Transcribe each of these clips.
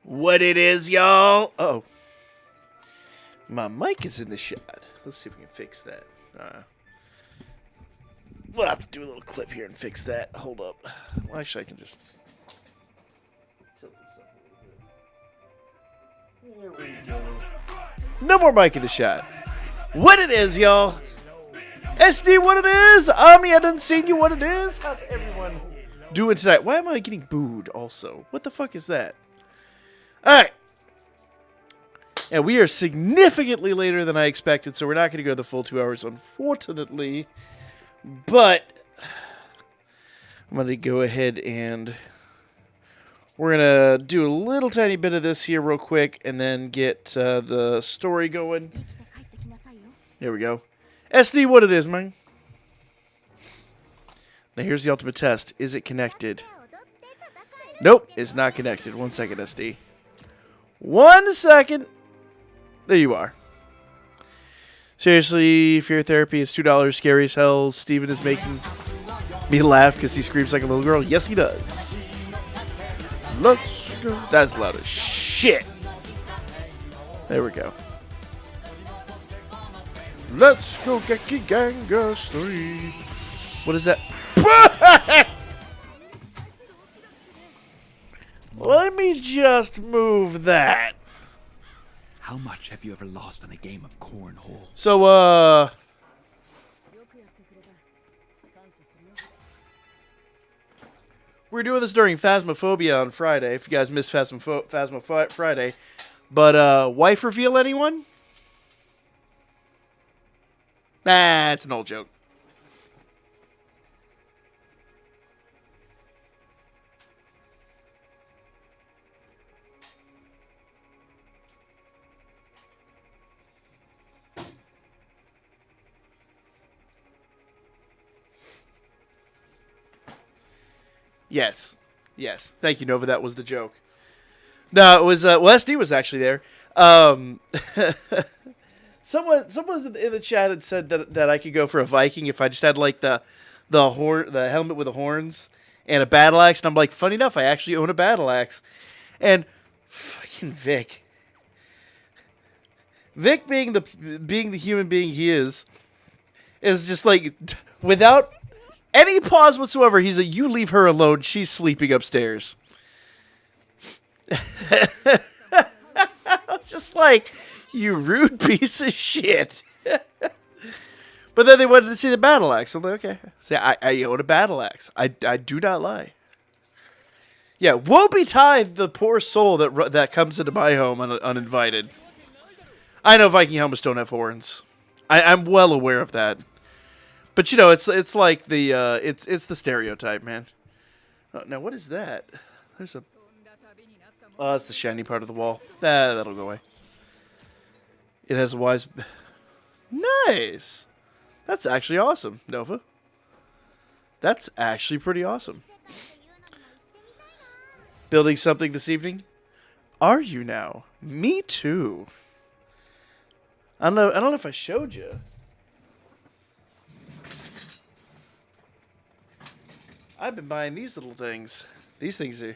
What it is, y'all? Oh. My mic is in the shot. Let's see if we can fix that. We'll have to do a little clip here and fix that. Hold up. Well, actually, I can just tilt this up a little bit. There we go. No more mic in the shot. What it is, y'all? SD, what it is? Omni, I done seen you what it is. How's everyone doing tonight? Why am I getting booed also? What the fuck is that? Alright. And we are significantly later than I expected, so we're not going to go the full 2 hours, unfortunately. But I'm going to go ahead and we're going to do a little tiny bit of this here real quick and then get the story going. There we go. SD, what it is, man? Now here's the ultimate test. Is it connected? Nope, it's not connected. 1 second, SD. 1 second. There you are. Seriously, fear therapy is $2. Scary as hell. Steven is making me laugh because he screams like a little girl. Yes, he does. Let's go. That's loud as shit. There we go. Let's go Geki Gangas 3. What is that? Let me just move that. How much have you ever lost on a game of cornhole? So, we're doing this during Phasmophobia on Friday, if you guys missed Phasmo Friday. But, wife reveal anyone? Nah, it's an old joke. Yes. Yes. Thank you, Nova. That was the joke. No, it was, well, SD was actually there. Someone in the chat had said that I could go for a Viking if I just had, like, the helmet with the horns and a battle axe. And I'm like, funny enough, I actually own a battle axe. And fucking Vic, being the human being he is just like, without any pause whatsoever, he's like, you leave her alone. She's sleeping upstairs. I was just like, you rude piece of shit. But then they wanted to see the battle axe. I'm like, okay. See, I own a battle axe. I do not lie. Yeah, woe betide the poor soul that comes into my home uninvited. I know Viking helmets don't have horns. I'm well aware of that. But you know, it's like the it's the stereotype, man. Oh, now what is that? There's a it's the shiny part of the wall. That'll go away. It has a wise. Nice. That's actually awesome, Nova. That's actually pretty awesome. Building something this evening? Are you now? Me too. I don't know if I showed you. I've been buying these little things. These things are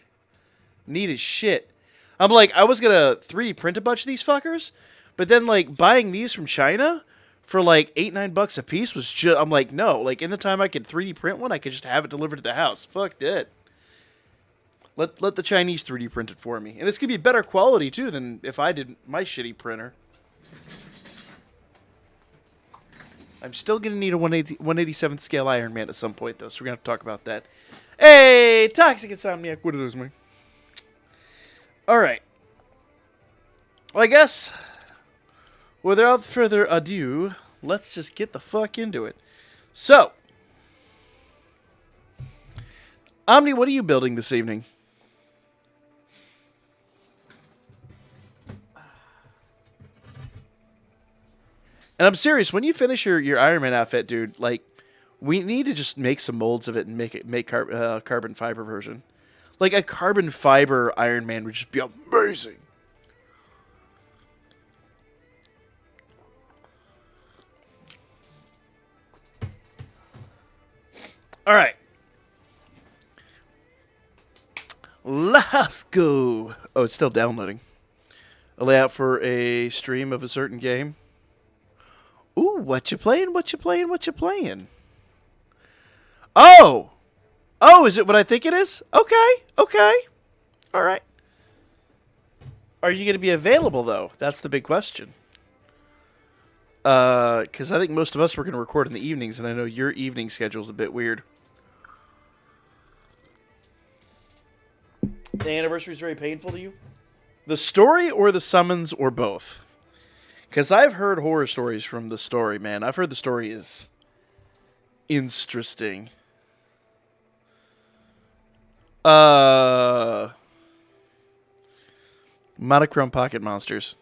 neat as shit. I'm like, I was gonna 3D print a bunch of these fuckers, but then like buying these from China for like $8-9 a piece was just. I'm like, no. Like in the time I could 3D print one, I could just have it delivered to the house. Fuck that. Let the Chinese 3D print it for me, and it's gonna be better quality too than if I did my shitty printer. I'm still going to need a 187th scale Iron Man at some point, though, so we're going to have to talk about that. Hey, Toxic Insomniac, what it is, man? Alright. Well, I guess, without further ado, let's just get the fuck into it. So, Omni, what are you building this evening? And I'm serious, when you finish your Iron Man outfit, dude, like, we need to just make some molds of it and make carbon fiber version. Like, a carbon fiber Iron Man would just be amazing. All right. Let's go. Oh, it's still downloading. A layout for a stream of a certain game. Ooh, what you playing? What you playing? What you playing? Oh! Oh, is it what I think it is? Okay, okay. All right. Are you going to be available, though? That's the big question. Because I think most of us were going to record in the evenings, and I know your evening schedule is a bit weird. The anniversary is very painful to you? The story or the summons or both? Because I've heard horror stories from the story, man. I've heard the story is interesting. Monochrome Pocket Monsters.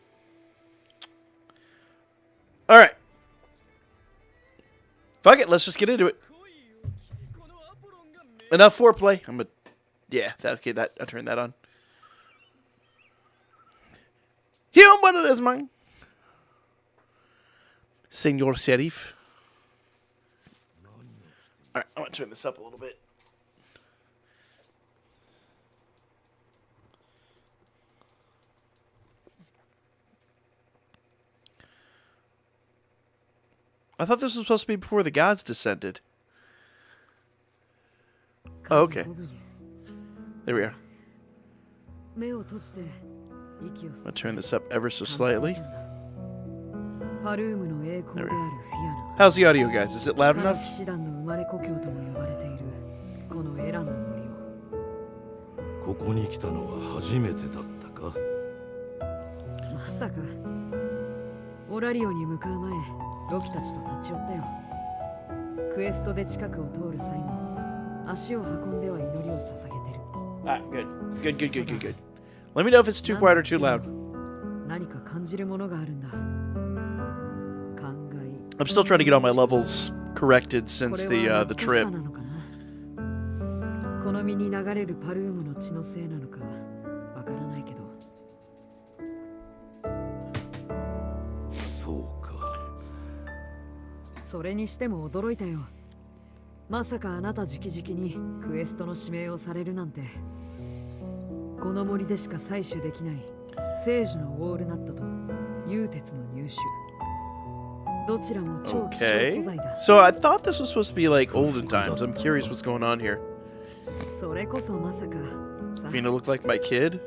Alright. Fuck it, let's just get into it. Enough foreplay. Yeah, I'll turn that on. Here, what it is, man. Senor Serif. Alright, I want to turn this up a little bit. I thought this was supposed to be before the gods descended. Oh, okay. There we are. I'm gonna turn this up ever so slightly. There we are. How's the audio, guys? Is it loud enough? ここに来たのは初めてだったか。まさかオラリオに向かう前、ロキたちと立ち寄ったよ。クエストで近くを通る際も足を運んでは祈りを捧げてる。Ah, good. Let me know if it's too quiet or too loud. 何か感じるものがあるんだ。 I'm still trying to get all my levels corrected since the trip. この身に流れるパルームの血のせいなのかわからないけど。そうか。それにしても驚いたよ。まさかあなた直々にクエストの指名をされるなんて。この森でしか採取できない聖樹のウォールナットと幽鉄の入手。 Okay. So I thought this was supposed to be like olden times. I'm curious what's going on here. Fina looked like my kid.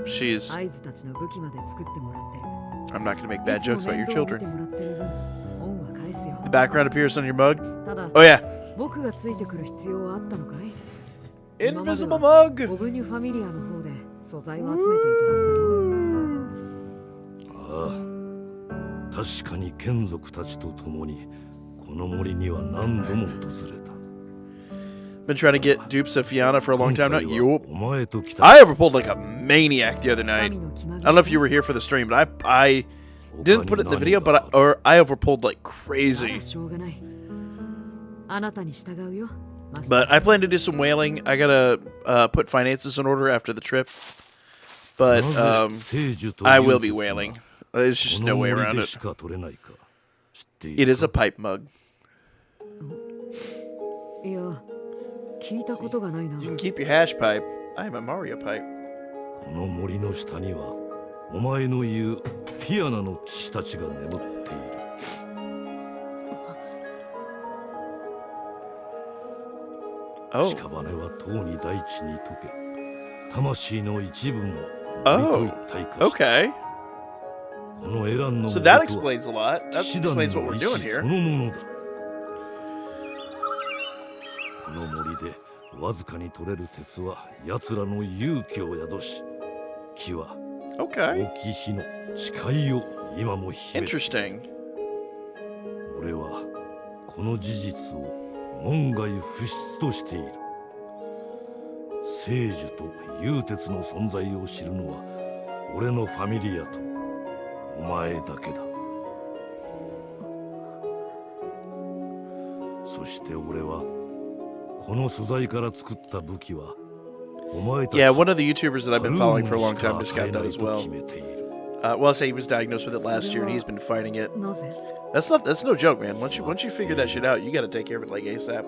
She's... I'm not going to make bad jokes about your children. The background appears on your mug. Oh yeah. Invisible mug! Ah. 確かに眷属たちと共にこの森には何度も訪れた。 Been trying to get dupes of Fianna for a long time now. Yup. I overpulled like a maniac the other night. I don't know if you were here for the stream, but I didn't put it in the video, but I overpulled like crazy. But I plan to do some whaling. I gotta put finances in order after the trip. But I will be whaling. There's just no way around it. It is a pipe mug. You can keep your hash pipe. I am a Mario pipe. この森の下にはお前の言うフィアナの騎士たちが眠っている。屍はとうに大地に溶け、魂の一部も森と一体化した。 Okay. So that explains a lot. That explains what we're doing here. この森でわずかに取れる鉄は奴らの勇気を宿し、木は大きい火の誓いを今も秘めている。俺はこの事実を門外不出としている。聖樹と幽鉄の存在を知るのは俺のファミリアと お前だけだ。そして俺はこの素材から作った武器はお前たち Yeah, one of the YouTubers that I've been following for a long time just got that as well. Well, I'll say he was diagnosed with it last year and he's been fighting it. That's no joke, man. Once you figure that shit out, you got to take care of it like ASAP.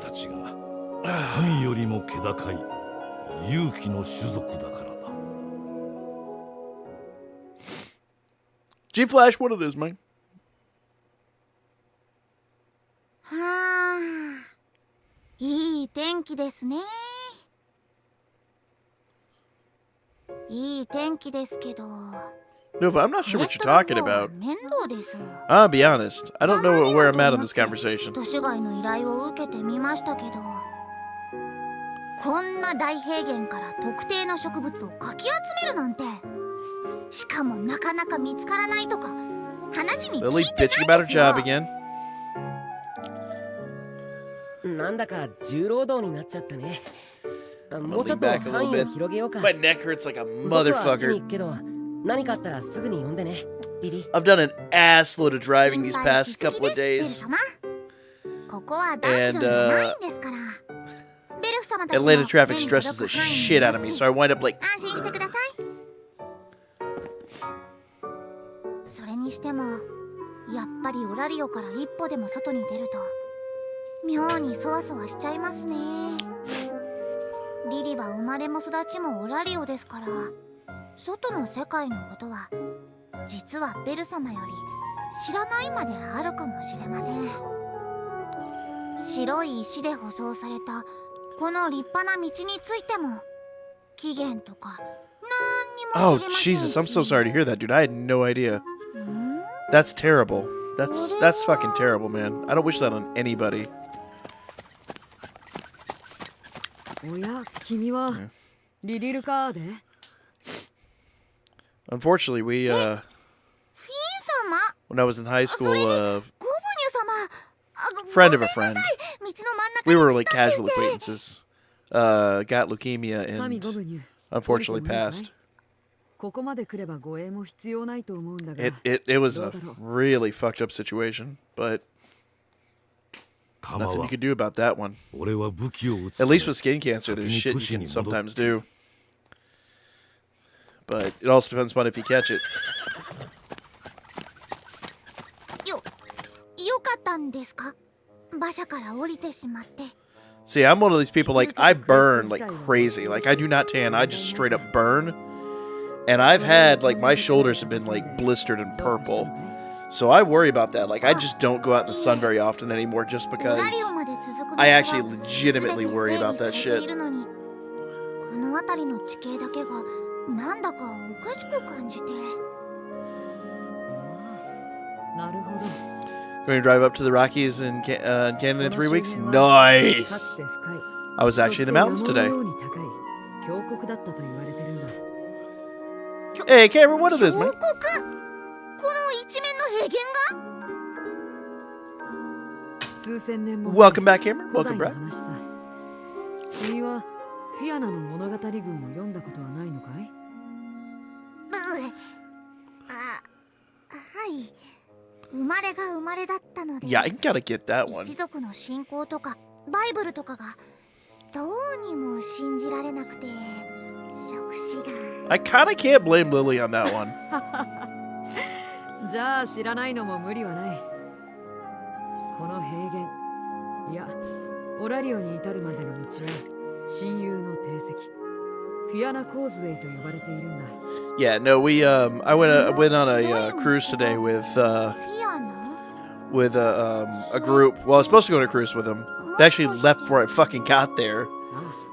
たちが神よりも気高い勇気の種族だからだ。G Flash, what it is, man? はあ、いい天気ですね。いい天気ですけど。Nova, I'm not sure what you're talking about. 面倒です。I'll be honest. I don't know where I'm at in this conversation. 都市外の依頼を受けてみましたけど、こんな大平原から特定の植物をかき集めるなんて、しかもなかなか見つからないとか話に聞い Lily て bitching ない about で her すよ。 job again. なんだか重労働になっちゃったね。もうちょっ lean と back a 範 little 囲を bit. 広げようか。 My neck hurts like a 僕はあっちに motherfucker. 行くけど、何かあったらすぐに呼んでね、リリ。 I've done an assload of driving these 心配 past しすぎ couple of です days. ベル様。ここはダンジョンじゃないんですから。ベルフ様たちも Atlanta traffic 目に stresses 届 the く範囲 shit out of me, です so I wind up like. 安心してください。それにしてもやっぱりオラリオから一歩でも外に出ると妙にそわそわしちゃいますね。リリは生まれも育ちもオラリオですから、外の世界のことは実はベル様より知らないまであるかもしれません。白い石で舗装されたこの立派な道についても起源とか何に Oh も知れませんし。 Jesus, I'm so sorry to hear that, dude. I had no idea. That's terrible. That's fucking terrible, man. I don't wish that on anybody. おや、君はリリルカーで Unfortunately, we フィン様、 when I was in high school, ゴブニュ様、friend of a friend. 道の真ん中 We に were 突っ like 立ってい casual て acquaintances. Got leukemia 神 and ゴブニュ unfortunately passed. ここまで来れば護衛も必要ないと思うんだが It was a really fucked up situation, but 構 nothing わ you could do about that one. 俺は武器を撃つ At least with skin cancer, there's shit you can sometimes do. But it also depends upon if you catch it. よかったんですか？馬車から降りてしまって。 See, I'm one of these people, like, I burn like crazy. Like, I do not tan, I just straight up burn. And I've had, like, my shoulders have been, like, blistered and purple. So I worry about that. Like, I just don't go out in the sun very often anymore just because I actually legitimately worry about that shit. この辺りの地形だけがなんだかおかしく感じて。なるほど。 Going to drive up to the Rockies in Canada in 3 weeks? Nice! かつて深い I was actually in the mountains そして today. 山のように高い峡谷だったと言われてるんだ。 Hey, Cameron, what is this, 峡 man? 谷？この一面の平原が？数千年も Welcome back, Cameron. 古代 Welcome の back. 話さ。君はフィアナの物語群を読んだことはないのかい？はい。生まれが生まれだったので。 Yeah, I gotta get that one. 一族の信仰とかバイブルとかがどうにも信じられなくて触手が。 I kinda can't blame Lily on that one. じゃあ知らないのも無理はない。この平原、いや、オラリオに至るまでの道は親友の定石、フィアナコーズウェイと呼ばれているんだ。Yeah, no, I went on a cruise today with フィアナ？ a group. Well, I was supposed to go on a cruise with them. They actually left before I fucking got there.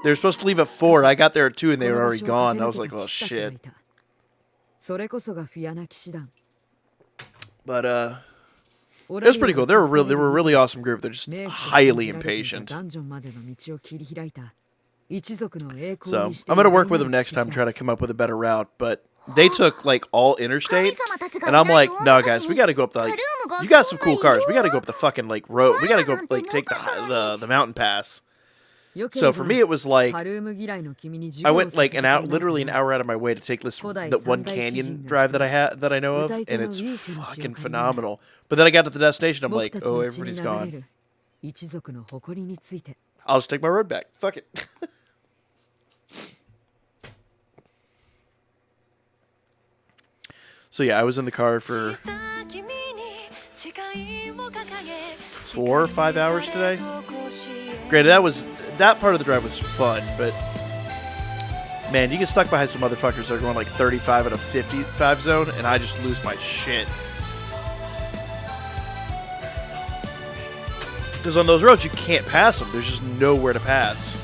They were supposed to leave at 4. I got there at 2 and they were already gone. I was like, oh shit. それこそがフィアナ騎士団。 But it was pretty cool. They were a really awesome group. They're just highly impatient. ダンジョンまでの道を切り開いた一族の栄光 So にして I'm gonna work with them next time, try to come up with a better route. But they took like all interstate, and I'm like, no, guys, we gotta go up the. Like, you got some cool cars. We gotta go up the fucking like road. We gotta go like take the mountain pass. So for me, it was like I went like literally an hour out of my way to take this the one canyon drive that I know of, and it's fucking phenomenal. But then I got to the destination, I'm like, oh, everybody's gone. 一族の誇りについて I'll just take my road back. Fuck it. So yeah, I was in the car for 4 or 5 hours today. Granted, that part of the drive was fun, but man, you get stuck behind some motherfuckers that are going like 35 in a 55 zone, and I just lose my shit. Because on those roads, you can't pass them. There's just nowhere to pass.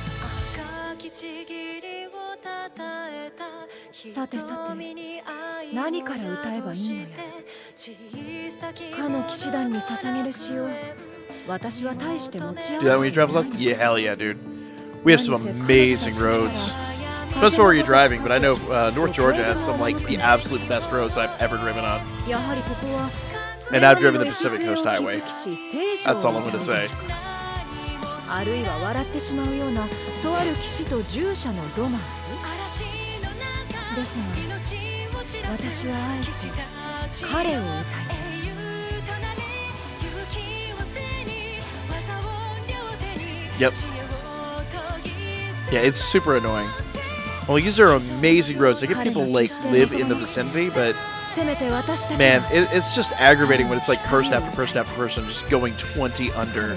さてさて、何から歌えばいいのやら。かの騎士団に捧げる詩を私は大して持ち合 Do that when you travel south? Yeah, hell yeah, dude. We have some amazing roads. Depends on where you're driving, but I know North Georgia has some like the absolute best roads I've ever driven on. やはりここは And I've driven the Pacific Coast Highway. That's all I'm going to say. あるいは笑ってしまうようなとある騎士と従者のロマンスですが、私はあえて彼を歌いたい。 Yep. Yeah, it's super annoying. Well, these are amazing roads. They get people like live in the vicinity, but man, it's just aggravating when it's like person after person after person just going 20 under.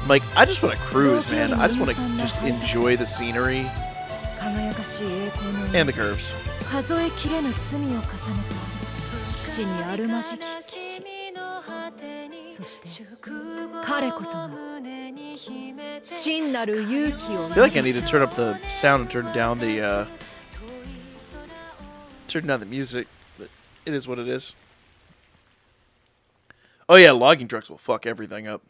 I'm like, I just want to cruise, man. I just want to just enjoy the scenery and the curves. 数えきれぬ罪を重ねた騎士にあるまじき騎士。そして彼こそが真なる勇気を。 I feel like I need to turn up the sound and turn down the music, but it is what it is. Oh yeah, logging trucks will fuck everything up.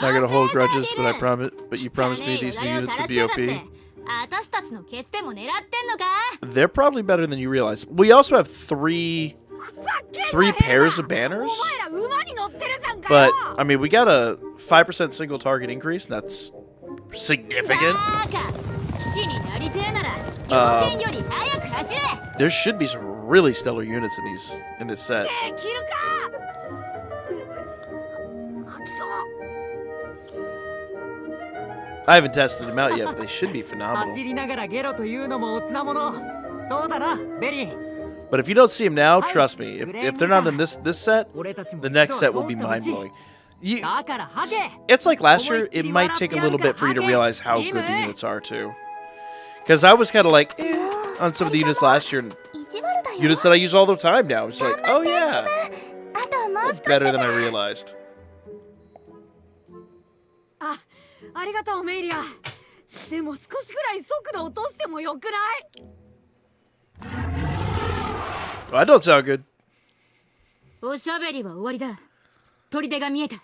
Not gonna hold grudges, but you promised me these new units would be OP. They're probably better than you realize. We also have three pairs of banners. But I mean, we got a 5% single target increase, and that's significant. There should be some really stellar units in this set. I haven't tested them out yet, but they should be phenomenal. But if you don't see them now, trust me, if they're not in this set, the next set will be mind-blowing. It's like last year, it might take a little bit for you to realize how good the units are, too. Because I was kind of like, on some of the units last year, and units that I use all the time now. It's like, oh yeah, it's better than I realized. ありがとうメイリア。でも少しぐらい速度落としてもよくない？ Well, that don't sound good. おしゃべりは終わりだ。砦が見えた。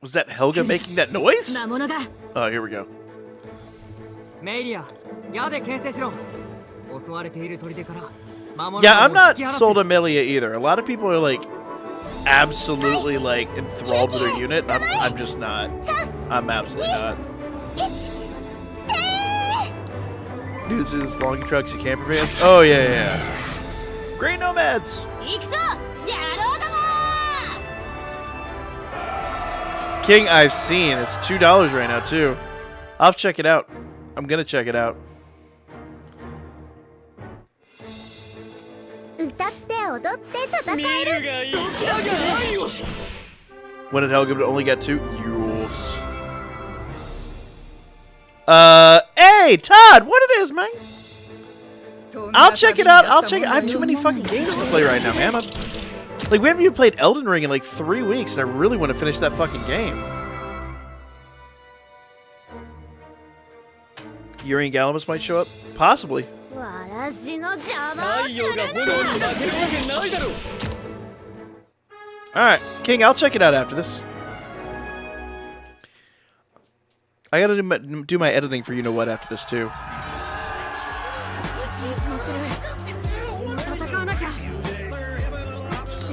Was that Helga making that noise? 魔物が。Oh, here we go. メイリア、矢で牽制しろ。襲われている砦から魔物。Yeah, I'm not sold on Melia either. A lot of people are like absolutely like enthralled with their unit. I'm just not. I'm absolutely not. Dudes in logging trucks and camper vans. Oh yeah. Great nomads. King, I've seen. It's $2 right now too. I'll check it out. I'm gonna check it out. When did Helga only get 2? Yules. Hey, Todd, what it is, man? I'll check it out. I have too many fucking games to play right now, man. Like, we haven't even played Elden Ring in like 3 weeks, and I really want to finish that fucking game. Yuri and Galamus might show up? Possibly. Alright, King, I'll check it out after this. I gotta do my editing for you-know-what after this, too.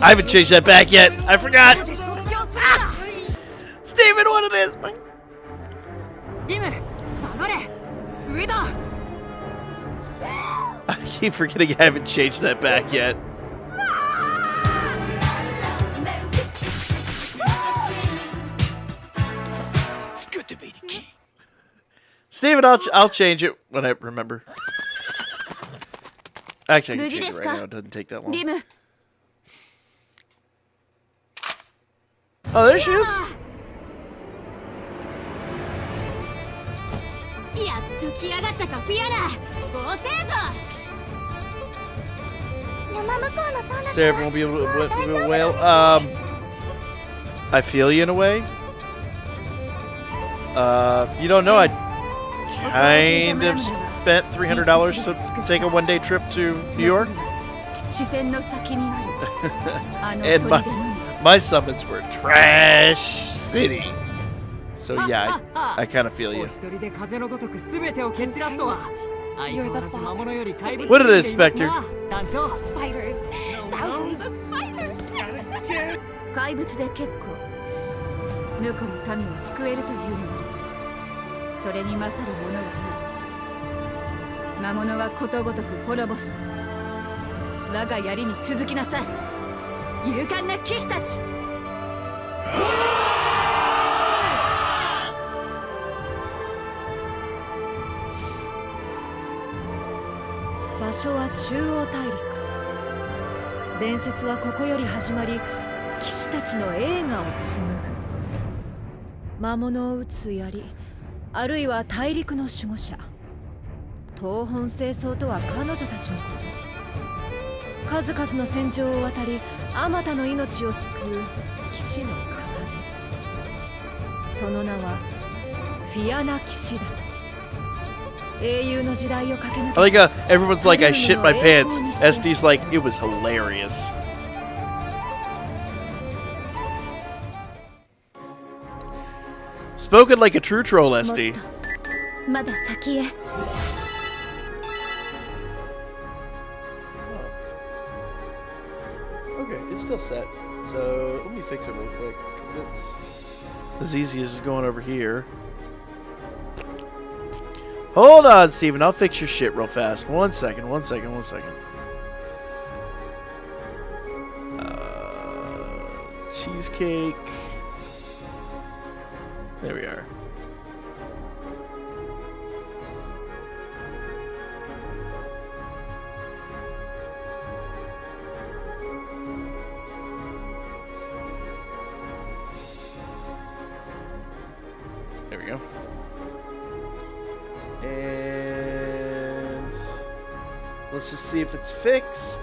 I haven't changed that back yet. I forgot. Steven, what it is, man? I keep forgetting I haven't changed that back yet. Steven, I'll change it when I remember. Actually, I can change it right now. It doesn't take that long. Oh, there she is. So everyone will be able to whale. I feel you in a way. You don't know, I kind of spent $300 to take a one-day trip to New York. And my summons were Trash City. So yeah, I kind of feel you. What it is, Spectre? Spiders. Thousands of spiders. 怪物で結構。無垢の民を救えるというのに、それに勝る者はない。魔物はことごとく滅ぼす。我が槍に続きなさい。勇敢な騎士たち。場所は中央大陸。伝説はここより始まり、騎士たちの栄華を紡ぐ。魔物を撃つ槍、あるいは大陸の守護者。東奔西走とは彼女たちのこと。数々の戦場を渡り、あまたの命を救う騎士の鏡。その名はフィアナ騎士団。英雄の時代を駆け抜け。I like everyone's like I shit my pants. SD's like it was hilarious. Spoken like a true troll, SD. まだ先へ。Okay, it's still set. So let me fix it real quick, because it's as easy as just going over here. Hold on, Steven. I'll fix your shit real fast. One second. Cheesecake. There we are. There we go. And let's just see if it's fixed.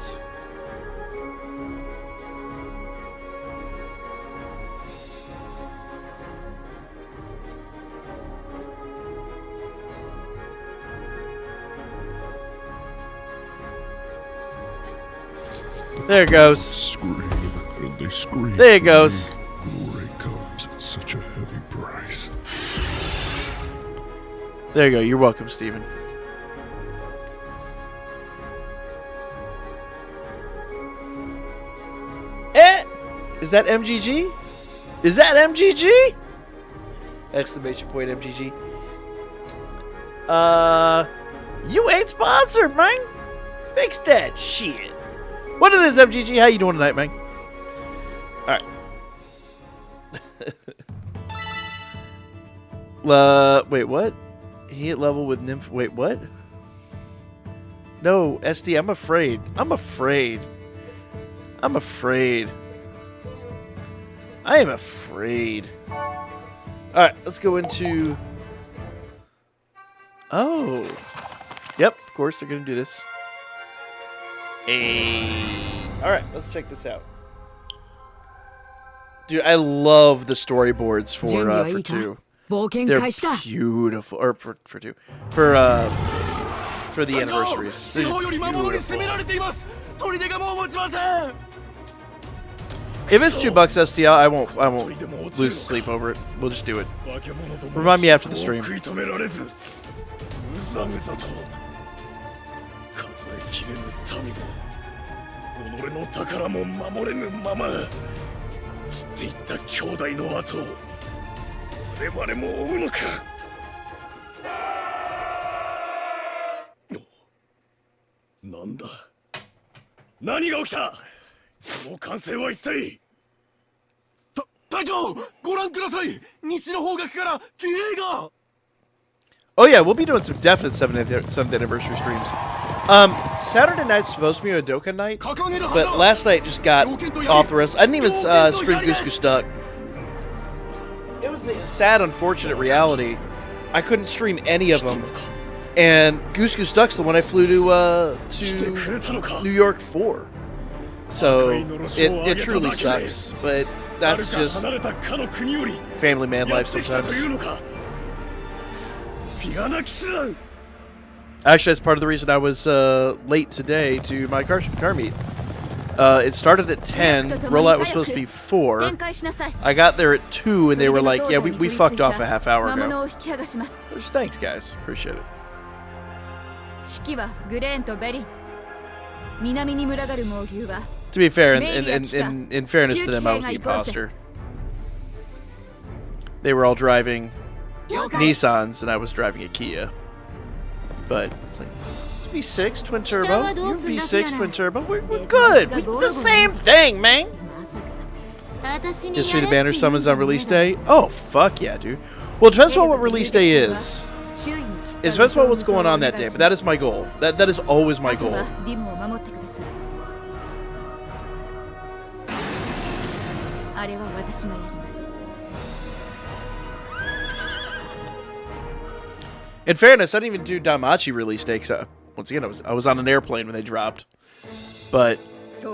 There it goes. Scream, and they scream. There it goes. Glory comes at such a heavy price. There you go. You're welcome, Steven. Is that MGG? Is that MGG? Exclamation point MGG. You ain't sponsored, man. Fix that shit. What it is, MGG? How you doing tonight, man? Alright. Wait, what? He hit level with Nymph. Wait, what? No, SD, I'm afraid. I am afraid. Alright, let's go into... Oh. Yep, of course they're going to do this. Alright, let's check this out. Dude, I love the storyboards for 2. They're beautiful. Or for 2. For the anniversaries. They're beautiful. If it's $2 STL, I won't lose sleep over it. We'll just do it. Remind me after the stream. Oh yeah, we'll be doing some definite 7th anniversary streams. Saturday night's supposed to be a Dokkan night, but last night just got off the rest. I didn't even stream Goose Goose Duck. It was the sad, unfortunate reality. I couldn't stream any of them, and Goose Goose Duck's the one I flew to New York for. So it truly sucks, but that's just family man life sometimes. Actually, that's part of the reason I was late today to my car meet. It started at 10. Rollout was supposed to be 4. I got there at 2, and they were like, "Yeah, we fucked off a half hour ago." Just thanks, guys. Appreciate it. To be fair, in fairness to them, I was the imposter. They were all driving Nissans, and I was driving a Kia. But it's like, it's V6 twin turbo. You're V6 twin turbo. We're good. We do the same thing, man. History of the Banner summons on release day. Oh fuck yeah, dude. Well, it depends on what release day is. It depends on what's going on that day. But that is my goal. That is always my goal. In fairness, I didn't even do Damachi release day because once again I was on an airplane when they dropped. But yeah,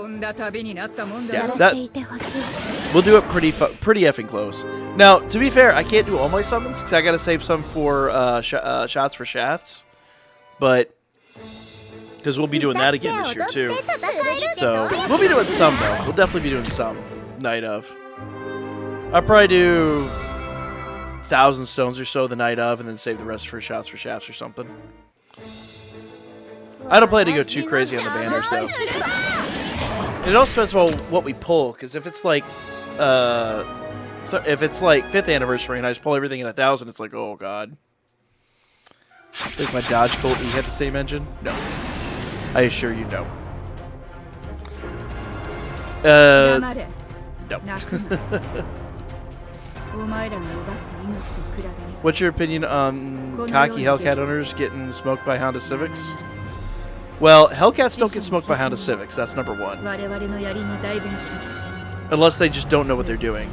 we'll do it pretty effing close. Now, to be fair, I can't do all my summons because I got to save some for shots for shafts. But because we'll be doing that again this year too. So we'll be doing some though. We'll definitely be doing some night of. I'll probably do 1,000 stones or so the night of, and then save the rest for shots for shafts or something. I don't plan to go too crazy on the banners though. And it also depends on what we pull, because if it's like 5th anniversary and I just pull everything in 1,000, it's like, oh god. Think my Dodge Colt had the same engine? No. I assure you, no. No. What's your opinion on cocky Hellcat owners getting smoked by Honda Civics? Well, Hellcats don't get smoked by Honda Civics. That's number one. Unless they just don't know what they're doing.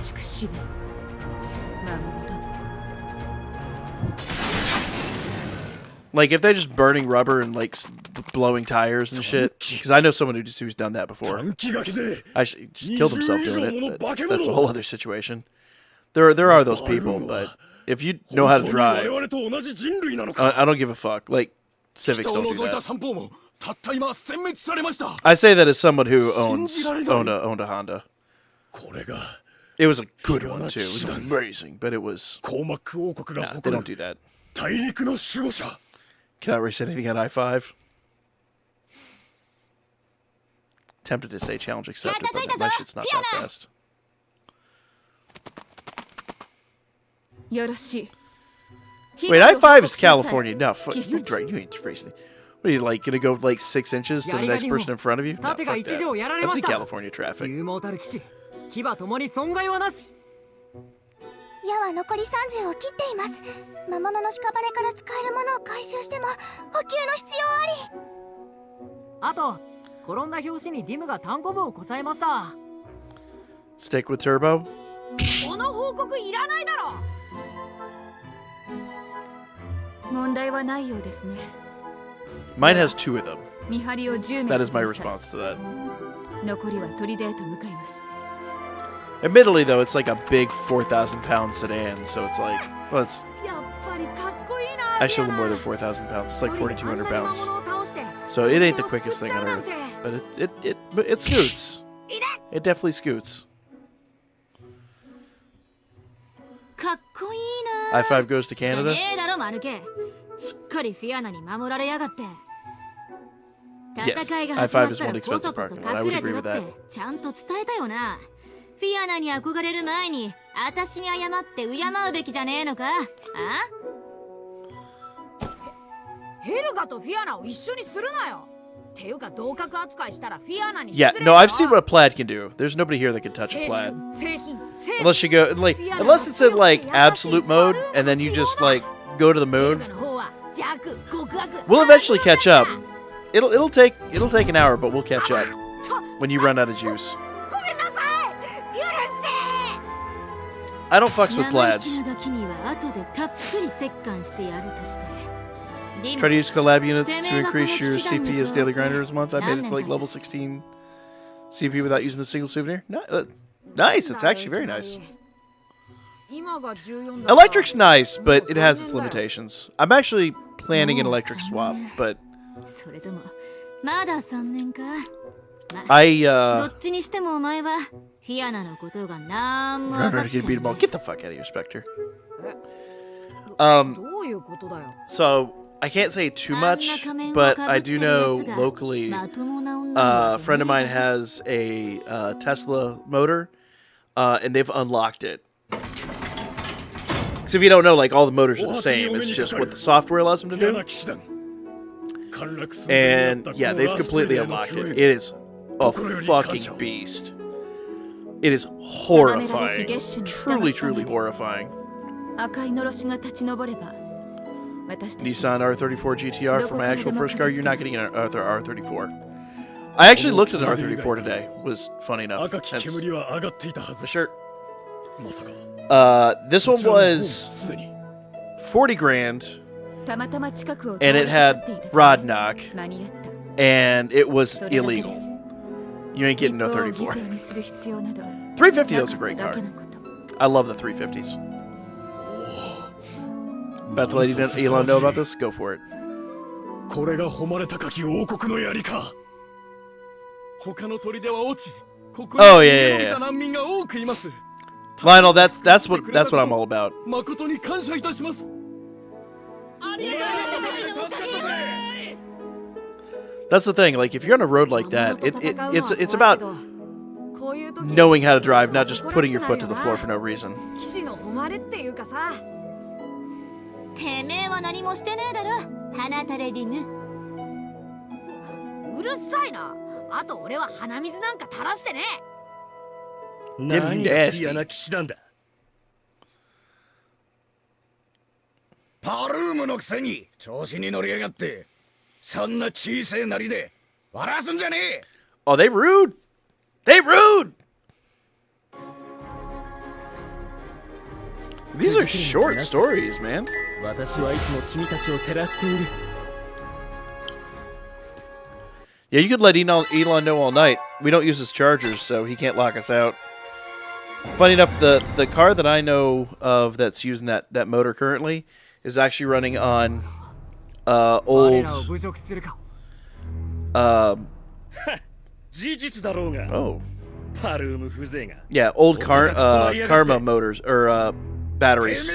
Like, if they're just burning rubber and, like, blowing tires and shit. Because I know someone who's done that before. Actually, just killed himself doing it. But that's a whole other situation. There are those people, but if you know how to drive, I don't give a fuck. Like, Civics don't do that. I say that as someone who owned a Honda. It was a good one too. It was amazing, but it was. Nah, they don't do that. Cannot race anything at I-5. Tempted to say challenge accepted, but my shit's not that fast. Wait, I-5 is California. No, fuck, you ain't racing. What are you, like, gonna go like 6 inches to the next person in front of you? No, fuck that. I've seen California traffic. 矢は残り30を切っています。魔物の屍から使えるものを回収しても補給の必要あり。あと、転んだ拍子にディムが単行部をこさえました。Stick with turbo? この報告いらないだろ。問題はないようですね。Mine has 2 of them. 見張りを10名。 That is my response to that. 残りは砦へと向かいます。 Admittedly, though, it's like a big 4,000-pound sedan, so it's like, well, it's actually a little more than 4,000 pounds. It's like 4,200 pounds. So it ain't the quickest thing on earth, but it scoots. It definitely scoots. I-5 goes to Canada. Yes, I-5 is one expensive parking lot. I would agree with that. フィアナに憧れる前に私に謝って敬うべきじゃねえのか？あ？ヘルガとフィアナを一緒にするなよ。ていうか同格扱いしたらフィアナに。Yeah, no, I've seen what a plaid can do. There's nobody here that can touch a plaid. Unless you go like, unless it's in like absolute mode, and then you just like go to the moon. We'll eventually catch up. It'll take an hour, but we'll catch up when you run out of juice. I don't fucks with plaids. Try to use collab units to increase your CP as daily grinders month. I made it to like level 16 CP without using a single souvenir. Nice, it's actually very nice. Electric's nice, but it has its limitations. I'm actually planning an electric swap, but Get the fuck out of here, Spectre. So I can't say too much, but I do know locally a friend of mine has a Tesla motor, and they've unlocked it. Because if you don't know, like, all the motors are the same. It's just what the software allows them to do. And yeah, they've completely unlocked it. It is a fucking beast. It is horrifying. Truly, truly horrifying. Nissan R34 GTR for my actual first car. You're not getting an R34. I actually looked at an R34 today. Was funny enough. Hence the shirt. This one was 40 grand, and it had rod knock, and it was illegal. You ain't getting no 34. 350 though is a great car. I love the 350s. About to let Elon know about this? Go for it. Oh yeah. Lionel, that's what I'm all about. That's the thing. Like, if you're on a road like that, it's about knowing how to drive, not just putting your foot to the floor for no reason. Nasty. パルームのくせに調子に乗りやがってそんな小さいなりで笑わすんじゃねえ Oh, they rude. They rude. These are short stories, man. 私はいつも君たちを照らしている Yeah, you could let Elon know all night. We don't use his chargers, so he can't lock us out. Funny enough, the car that I know of that's using that motor currently is actually running on old yeah, old Karma motors or batteries.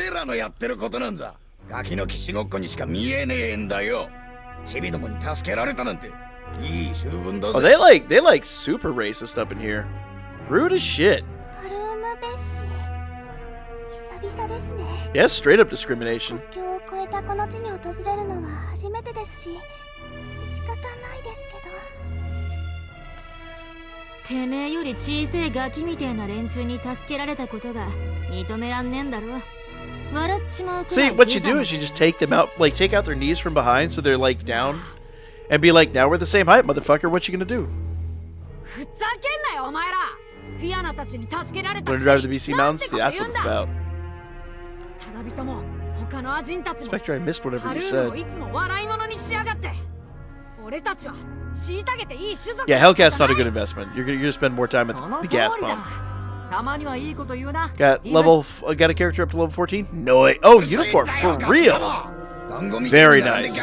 Oh, they like super racist up in here. Rude as shit. Yeah, straight up discrimination. See, what you do is you just take them out, like take out their knees from behind so they're like down, and be like, now we're the same height, motherfucker, what you gonna do? Learn to drive the BC Mountains? See, that's what it's about. Spectre, I missed whatever you said. Yeah, Hellcat's not a good investment. You're gonna spend more time at the gas pump. Got a character up to level 14? No way. Oh, uniform for real. Very nice.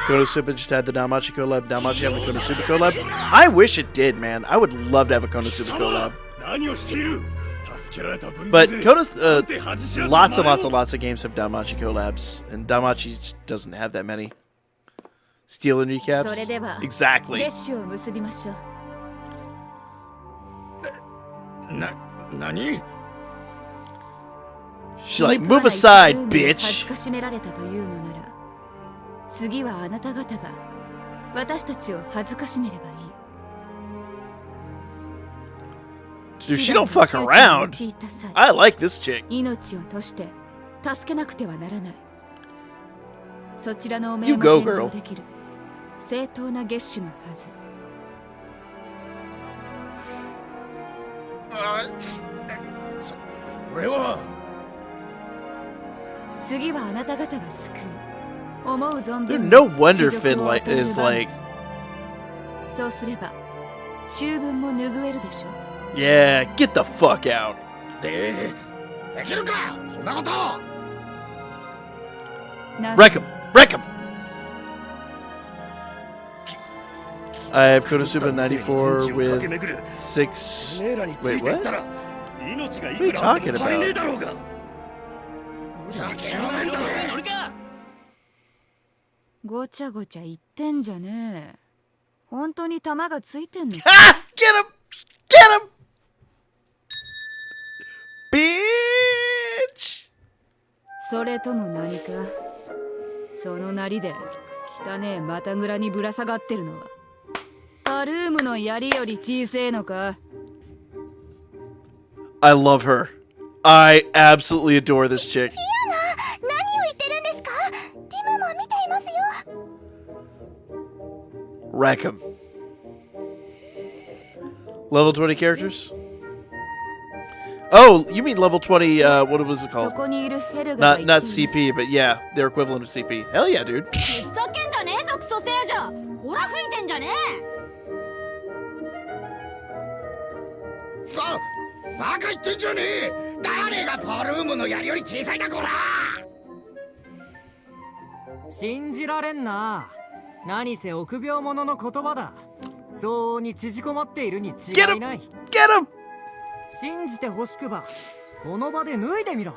Konosuba just had the Danmachi collab. Danmachi have the Konosuba collab? I wish it did, man. I would love to have a Konosuba collab. But lots and lots of games have Danmachi collabs, and Danmachi doesn't have that many. Steel and recaps? Exactly. Nani? She's like, move aside, bitch. Dude, she don't fuck around. I like this chick. 命を賭して助けなくてはならない。そちらのお命 You も go, 返 girl. 上できる正当な月収のはず。それは次はあなた方が救う。思う存 Dude, 分 no wonder 地 Finn 獄を like 与える is 番 like, ですそうすれば醜聞も拭えるでしょう。 yeah, get the fuck out. できるかそんなこと。な Wreck him, wreck him. I have Konosuba 94 with 6. Wait, what? What are you talking about? ごちゃごちゃ言ってんじゃねえ。本当に弾がついてんのか Ah! Get him! Get him! Bitch! それとも何かそのなりで汚ねえ股ぐらにぶら下がってるのはパルームの槍より小せえのか。 I love her. I absolutely adore this chick. 何を言ってるんですか？ティムも見ていますよ。 Wreck him. Level 20 characters? Oh, you mean level 20, what was it そ called? こにいるヘルガが Not 言っていました CP, but yeah, their equivalent of CP. Hell yeah, dude. ふざけんじゃねえぞクソせやじゃ。ほら吹いてんじゃねバカ言ってんじゃねえ。誰がパルームの槍より小さいだこら。え。信じられんな。何せ臆病者の言葉だ。相応に縮こまっているに違いない。 Get him! 信じてほしくばこの場で脱いでみろ。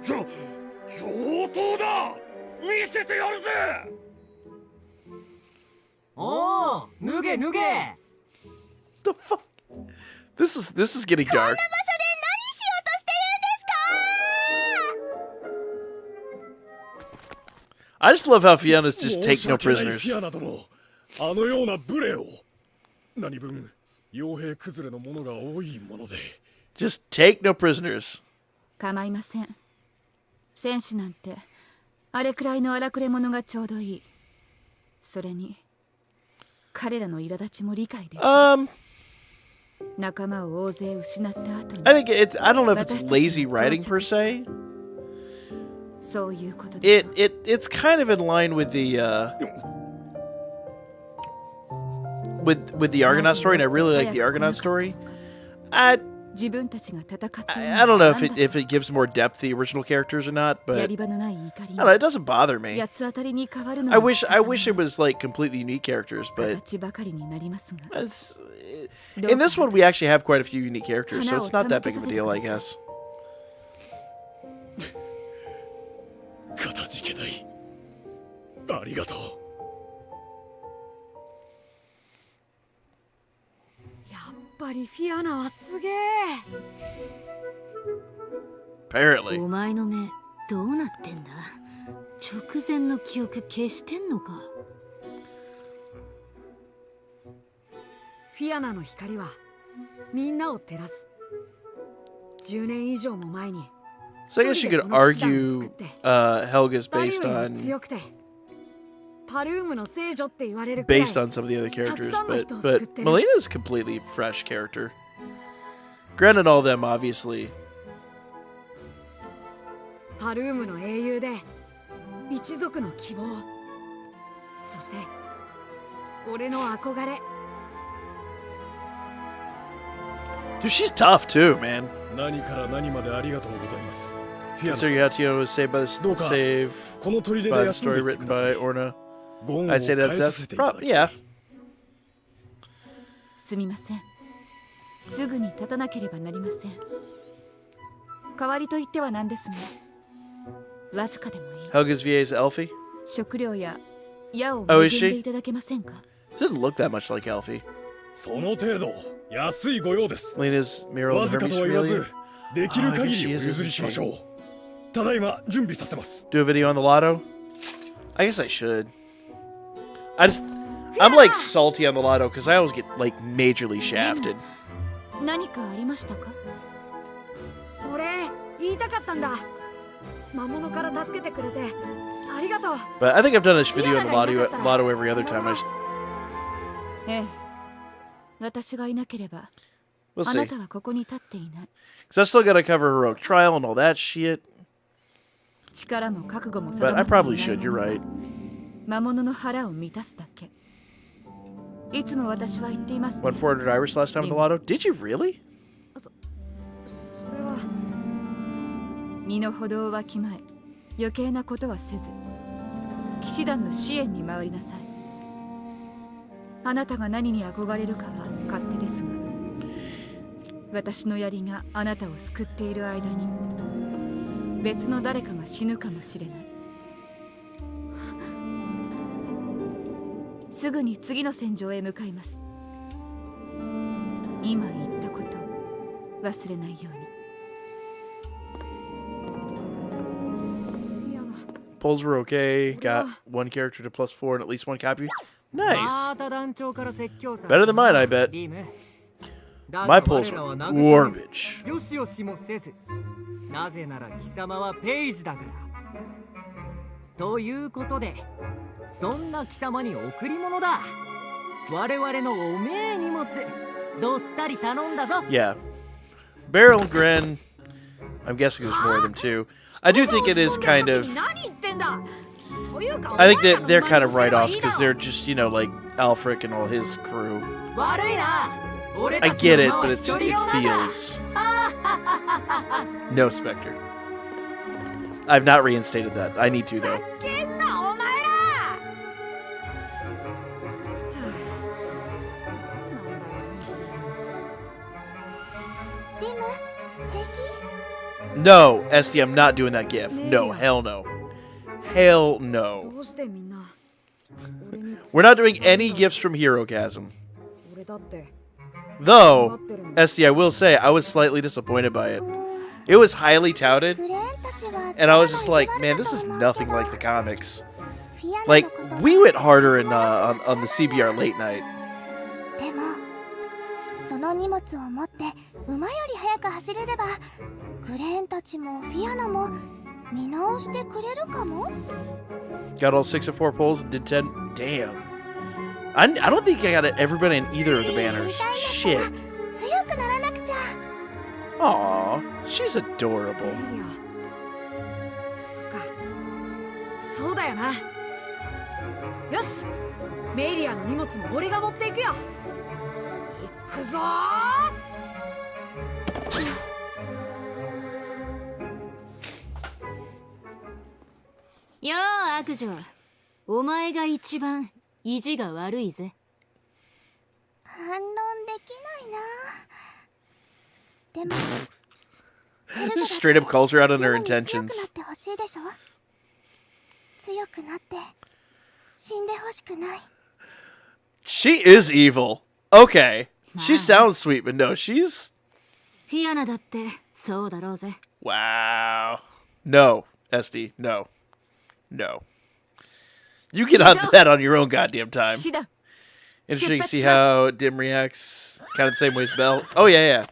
上等だ。見せてやるぜ。おお、脱げ脱げ。 The fuck? This is getting dark. 場所で何しようとしてるんですか？ I just love how Fiona's just take no 申し訳ない prisoners. フィアナ殿、あのような無礼を。何分傭兵崩れのものが多いもので。 Just take no prisoners. 構いません。戦士なんてあれくらいの荒くれ者がちょうどいい。それに彼らの苛立ちも理解できる。仲間を大勢失った後に I think I don't know if it's lazy writing per se. そういうことで It's kind of in line with the with the Argonaut story, and I really like the Argonaut story. I 自分たちが戦っている I don't know if it gives more depth to the original characters or not, but や I り場のない怒り don't know, it doesn't bother me. 八つ当たりに変わるの I は wish it was like completely unique characters, but 形ばかりになりますが it's, in this one we actually have quite a few unique characters, so it's not that big of a deal, I guess. かたじけない。ありがとう。やっぱりフィアナはすげえ。 Apparently. お前の目どうなってんだ。直前の記憶消してんのか。フィアナの光はみんなを照らす。10年以上も前に So I guess you could argue Helga's based 誰よりも on 強くてパルームの聖女って言われるくらい based on some of the other characters, たくさんの人を but 救ってる。 Melina's a completely fresh character. Granted, all of them obviously. パルームの英雄で一族の希望、そして俺の憧れ。 Dude, she's tough too, man. 何から何までありがとうございます。フィアナ Consider Yatio was saved by the どうか save この砦で by the 休ん story で written くださ by い。 Orna. ご恩を I'd say 返 that's さ that. せていただき Yeah. すみません。すぐに立たなければなりません。代わりと言ってはなんですが、わずかでもいい。 Helga's VA is Elfie. 食料や矢を Oh, 恵 is んで she? いただけませんか。 Doesn't look that much like Elfie. その程度安いご用です。 Lena's Muriel わ and ずか Hermes とは言わ familiar. ず、できる限 I guess り she お is, 譲り isn't しましょ she? う。ただいま準備させます。 Do a video on the lotto? I guess I should. I'm like salty on the lotto because I always get like majorly shafted. 何かありましたか？俺言いたかったんだ。魔物から助けてくれてありがとう。 But I think I've done this video in the lotto every other time. ええ。私がいなければ、 We'll あ see. なたはここに立っていない。 Because I still gotta cover heroic trial and all that shit. 力も覚悟も But I probably should, you're right. 魔物の腹を満たすだけ。いつも私は言っています、ね。 Won 400 Irish last time in the lotto? Did you really? それは身の程をわきまえ、余計なことはせず、騎士団の支援に回りなさい。あなたが何に憧れるかは勝手ですが、私の槍があなたを救っている間に、別の誰かが死ぬかもしれない。すぐに次の戦場へ向かいます。今言ったこと忘れないように。 Polls were okay. Got one character to +4 and at least one copy. Nice. また団長から説教され Better than mine, I bet. リム My polls were garbage. よしよしもせず、なぜなら貴様はペイジだから。ということで、そんな貴様に贈り物だ。我々のおめえ荷物、どっさり頼んだぞ。 Yeah. Beryl and Gren. I'm guessing there's more of them too. I do think it is kind of. I think that they're kind of write-offs because they're just, you know, like Alfric and all his crew. I get it, but it feels. No Spectre. I've not reinstated that. I need to, though. No, SD, I'm not doing that gif. No, hell no. Hell no. どうしてみんな俺に We're not doing any gifts from Herogasm. 俺だって Though, SD, I will say, I was slightly disappointed by it. It was highly touted, and I was just like, man, this is nothing like the comics. Like, we went harder in on the CBR late night. でもその荷物を持って馬より速く走れればグレーンたちもフィアナも見直してくれるかも。 Got all 6 of 4 polls, did 10. Damn. I don't think I got everybody in either of the banners. Shit. 強くならなくちゃ。 Aw, she's adorable. そっかそうだよな。よしメイリアの荷物も俺が持っていくよ。行くぞよう悪女、お前が一番意地が悪いぜ。反論できないな。でも Just straight up calls her out on her intentions. 強くなってほしいでしょ。強くなって死んでほしくない。 She is evil. Okay. She sounds sweet, but no, she's... フィアナだってそうだろうぜ。 Wow. No, SD, no. No. You get on that on your own goddamn time. Interesting to see how Dim reacts. Kind of the same way as Belle. Oh, yeah.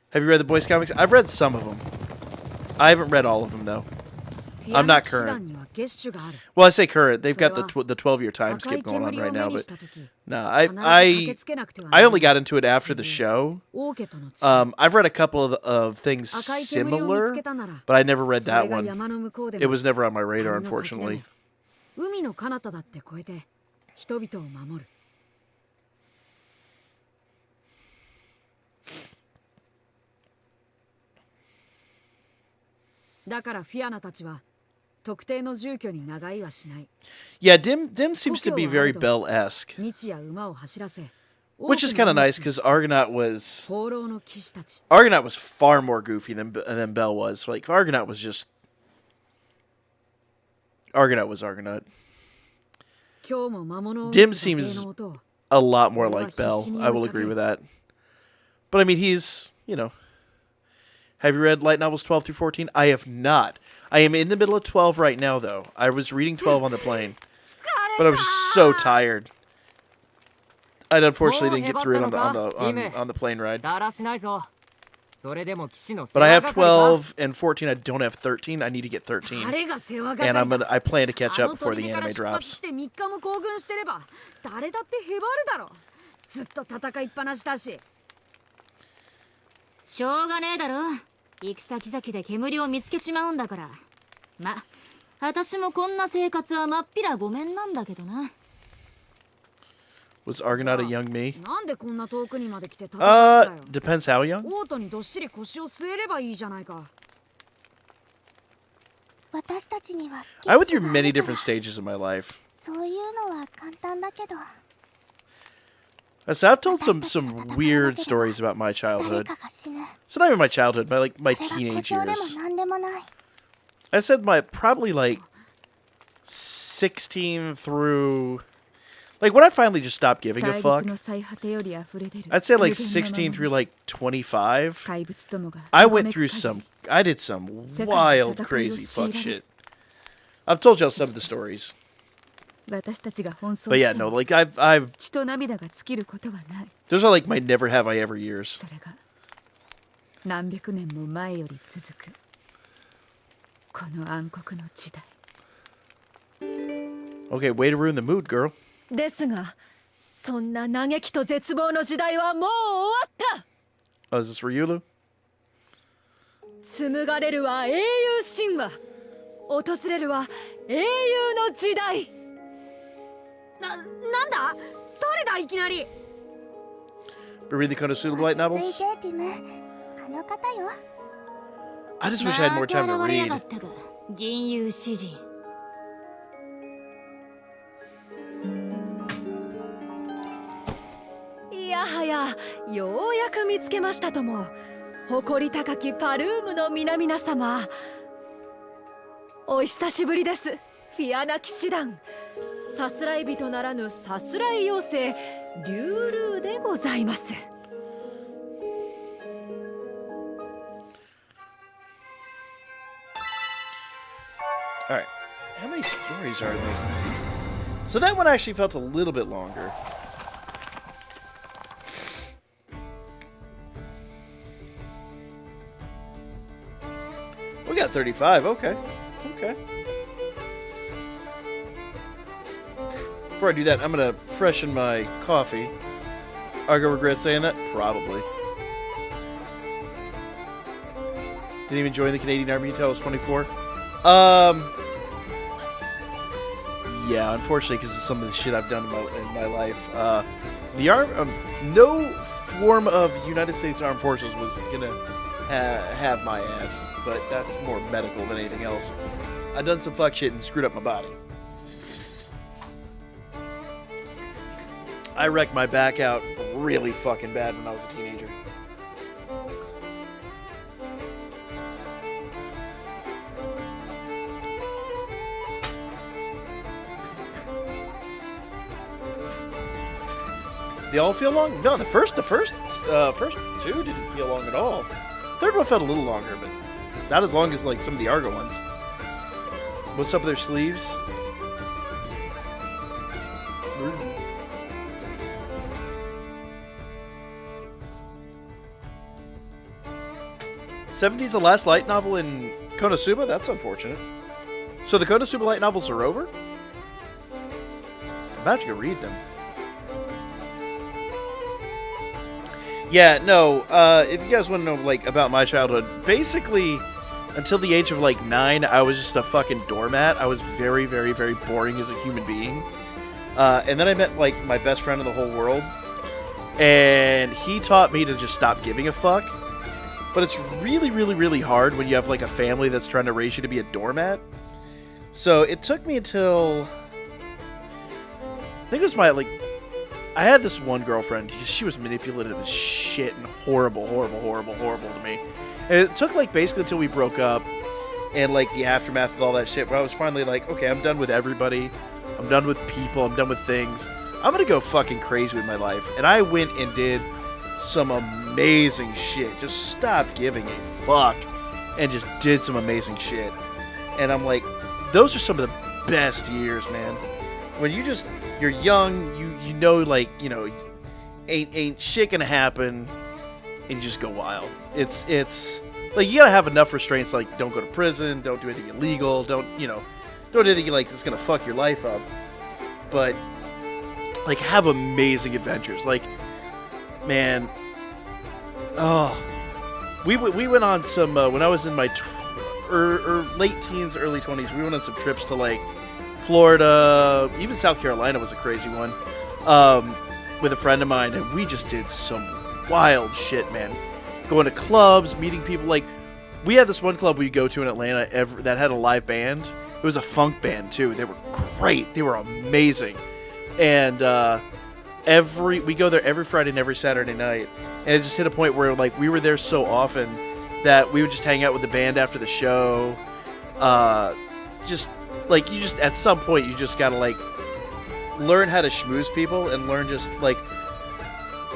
Have you read the Boys comics? I've read some of them. I haven't read all of them, though. I'm not current. Well, I say current. They've got the 12-year time skip going on right now, but no, I only got into it after the show. I've read a couple of things similar, but I never read that one. It was never on my radar, unfortunately. 海の彼方だって越えて人々を守る。だからフィアナたちは特定の住居に長居はしない。 Yeah, Dim seems to be very Belle-esque, 日夜馬を走らせ which is kind of nice because Argonaut was 放浪の騎士たち far more goofy than Belle was. Like Argonaut was Argonaut. 今日も魔物を Dim seems a lot more like Belle. I will agree with that. But I mean, he's, you know. Have you read light novels 12 through 14? I have not. I am in the middle of 12 right now, though. I was reading 12 on the plane. But I was just so tired. I unfortunately didn't get through it on the plane ride. But I have 12 and 14. I don't have 13. I need to get 13. And I plan to catch up before the anime drops. ずっと戦いっぱなしだし。しょうがねえだろ。行く先々で煙を見つけちまうんだから。ま、私もこんな生活はまっぴらごめんなんだけどな。Was Argonaut a young me? なんでこんな遠くにまで来て戦うんだよ。Depends how young. オートにどっしり腰を据えればいいじゃないか。私たちには I went through many different stages of my life. そういうのは簡単だけど。So I've told some weird stories about my childhood. It's not even my childhood, but my teenage years. I said probably 16 through when I finally just stopped giving a fuck. I'd say 16 through 25. I did some wild, crazy fuck shit. I've told y'all some of the stories. But yeah, no, I've those are my never have I ever years. Okay, way to ruin the mood, girl. ですが、そんな嘆きと絶望の時代はもう終わった。Oh, is this for Yulu? 紡がれるは英雄神話、訪れるは英雄の時代。なんだ？誰だいきなり。Read the Konosuba light novels? I just wish I had more time to read. 銀融詩人。いやはや、ようやく見つけましたとも。誇り高きパルームの皆々様。お久しぶりです、フィアナ騎士団。さすらい人ならぬさすらい妖精リュウルーでございます。Alright, how many stories are in these things? So that one actually felt a little bit longer. We got 35, okay. Okay. Before I do that, I'm gonna freshen my coffee. Argo regret saying that? Probably. Didn't even join the Canadian Army until I was 24. Yeah, unfortunately, because of some of the shit I've done in my life. No form of United States Armed Forces was gonna have my ass, but that's more medical than anything else. I've done some fuck shit and screwed up my body. I wrecked my back out really fucking bad when I was a teenager. They all feel long? No, the first two didn't feel long at all. The third one felt a little longer, but not as long as some of the Argo ones. What's up with their sleeves? 70's the last light novel in Konosuba? That's unfortunate. So the Konosuba light novels are over? I'm about to go read them. Yeah, no, if you guys want to know, about my childhood, basically, until the age of, 9, I was just a fucking doormat. I was very, very, very boring as a human being. And then I met, my best friend in the whole world. And he taught me to just stop giving a fuck. But it's really, really, really hard when you have, a family that's trying to raise you to be a doormat. So it took me until... I think it was my, I had this one girlfriend, because she was manipulative as shit and horrible to me. And it took, basically until we broke up and, the aftermath of all that shit, where I was finally okay, I'm done with everybody. I'm done with people. I'm done with things. I'm gonna go fucking crazy with my life. And I went and did some amazing shit. Just stopped giving a fuck and just did some amazing shit. And I'm those are some of the best years, man. when you're young, you know, like, you know, ain't shit gonna happen, and you just go wild. It's like, you gotta have enough restraints, like, don't go to prison, don't do anything illegal, don't do anything like that's gonna fuck your life up. But, like, have amazing adventures. Like, man, we went on some when I was in my late teens, early 20s. We went on some trips to, like, Florida, even South Carolina was a crazy one, with a friend of mine, and we just did some wild shit, man. Going to clubs, meeting people. Like, we had this one club we go to in Atlanta that had a live band. It was a funk band too. They were great. They were amazing. And we go there every Friday and every Saturday night. And it just hit a point where, like, we were there so often that we would just hang out with the band after the show. Just like, at some point you just gotta, like, learn how to schmooze people and learn just, like,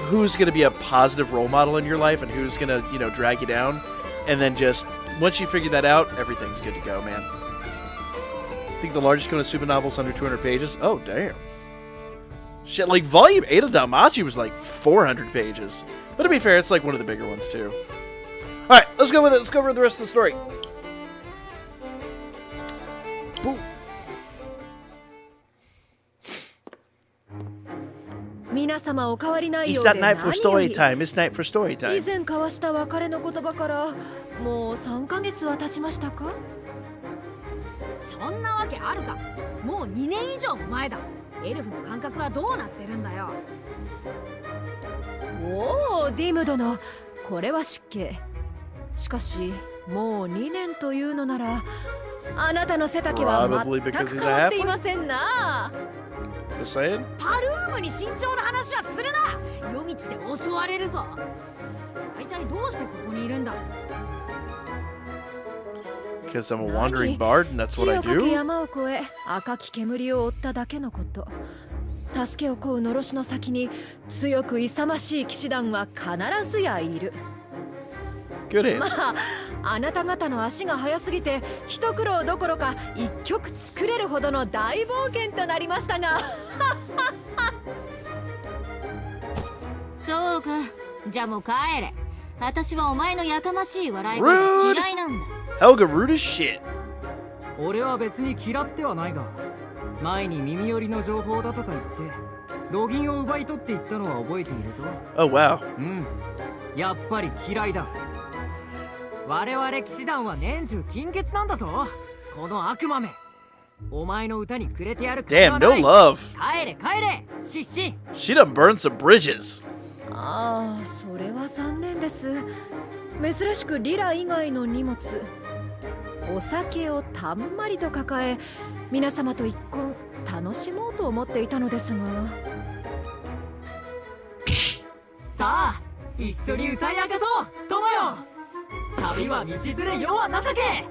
who's going to be a positive role model in your life and who's going to, you know, drag you down. And then just, once you figure that out, everything's good to go, man. I think the largest Konosuba novel's under 200 pages. Oh, damn. Shit, like, Volume 8 of Danmachi was like 400 pages. But to be fair, it's like one of the bigger ones, too. Alright, let's go with it. Let's go over the rest of the story. Boom. It's not night for story time. It's night for story time. 以前交わした別れの言葉からもう3ヶ月は経ちましたか？そんなわけあるか。もう2年以上も前だ。エルフの感覚はどうなってるんだよ。おお、ディム殿、これは失敬。しかしもう2年というのなら、あなたの背丈は全く変わっていませんな。パルームに慎重な話はするな。夜道で襲われるぞ。大体どうしてここにいるんだ。Because I'm a wandering bard and that's what I do. 山を越え赤き煙を追っただけのこと。助けを請うのろしの先に強く勇ましい騎士団は必ずやいる。Good answer. まあ、あなた方の足が速すぎて一苦労どころか一曲作れるほどの大冒険となりましたが。そうか、じゃあもう帰れ。私はお前のやかましい笑い声が嫌いなんだ。Helga rude as shit. 俺は別に嫌ってはないが、前に耳寄りの情報だとか言ってロギンを奪い取っていったのは覚えているぞ。Oh wow. うん、やっぱり嫌いだ。我々騎士団は年中金欠なんだぞ。この悪魔め。お前の歌にくれてやる。Damn, no love. 帰れ帰れ、シッシ。 She done burned some bridges. ああ、それは残念です。珍しくリラ以外の荷物、お酒をたんまりと抱え、皆様と一献楽しもうと思っていたのですが。さあ、一緒に歌い明かそう、友よ。旅は道連れ、世は情け。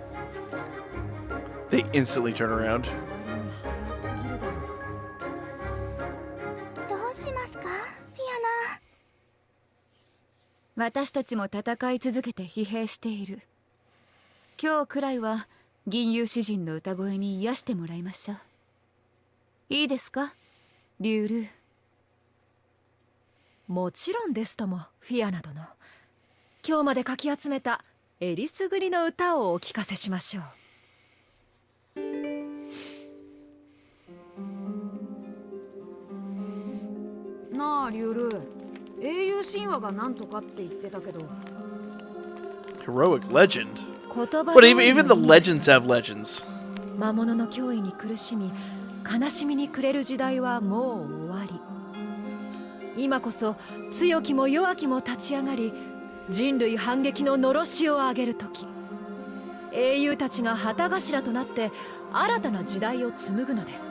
They instantly turn around. どうしますか、ピアナ。私たちも戦い続けて疲弊している。今日くらいは銀融詩人の歌声に癒してもらいましょう。いいですか、リュウルー。もちろんですとも、フィアナ殿。今日までかき集めたえりすぐりの歌をお聞かせしましょう。なあリュウルー、英雄神話がなんとかって言ってたけど。 Heroic legend? But even the legends have legends. 魔物の脅威に苦しみ、悲しみに暮れる時代はもう終わり。今こそ強きも弱きも立ち上がり、人類反撃ののろしを上げる時。英雄たちが旗頭となって新たな時代を紡ぐのです。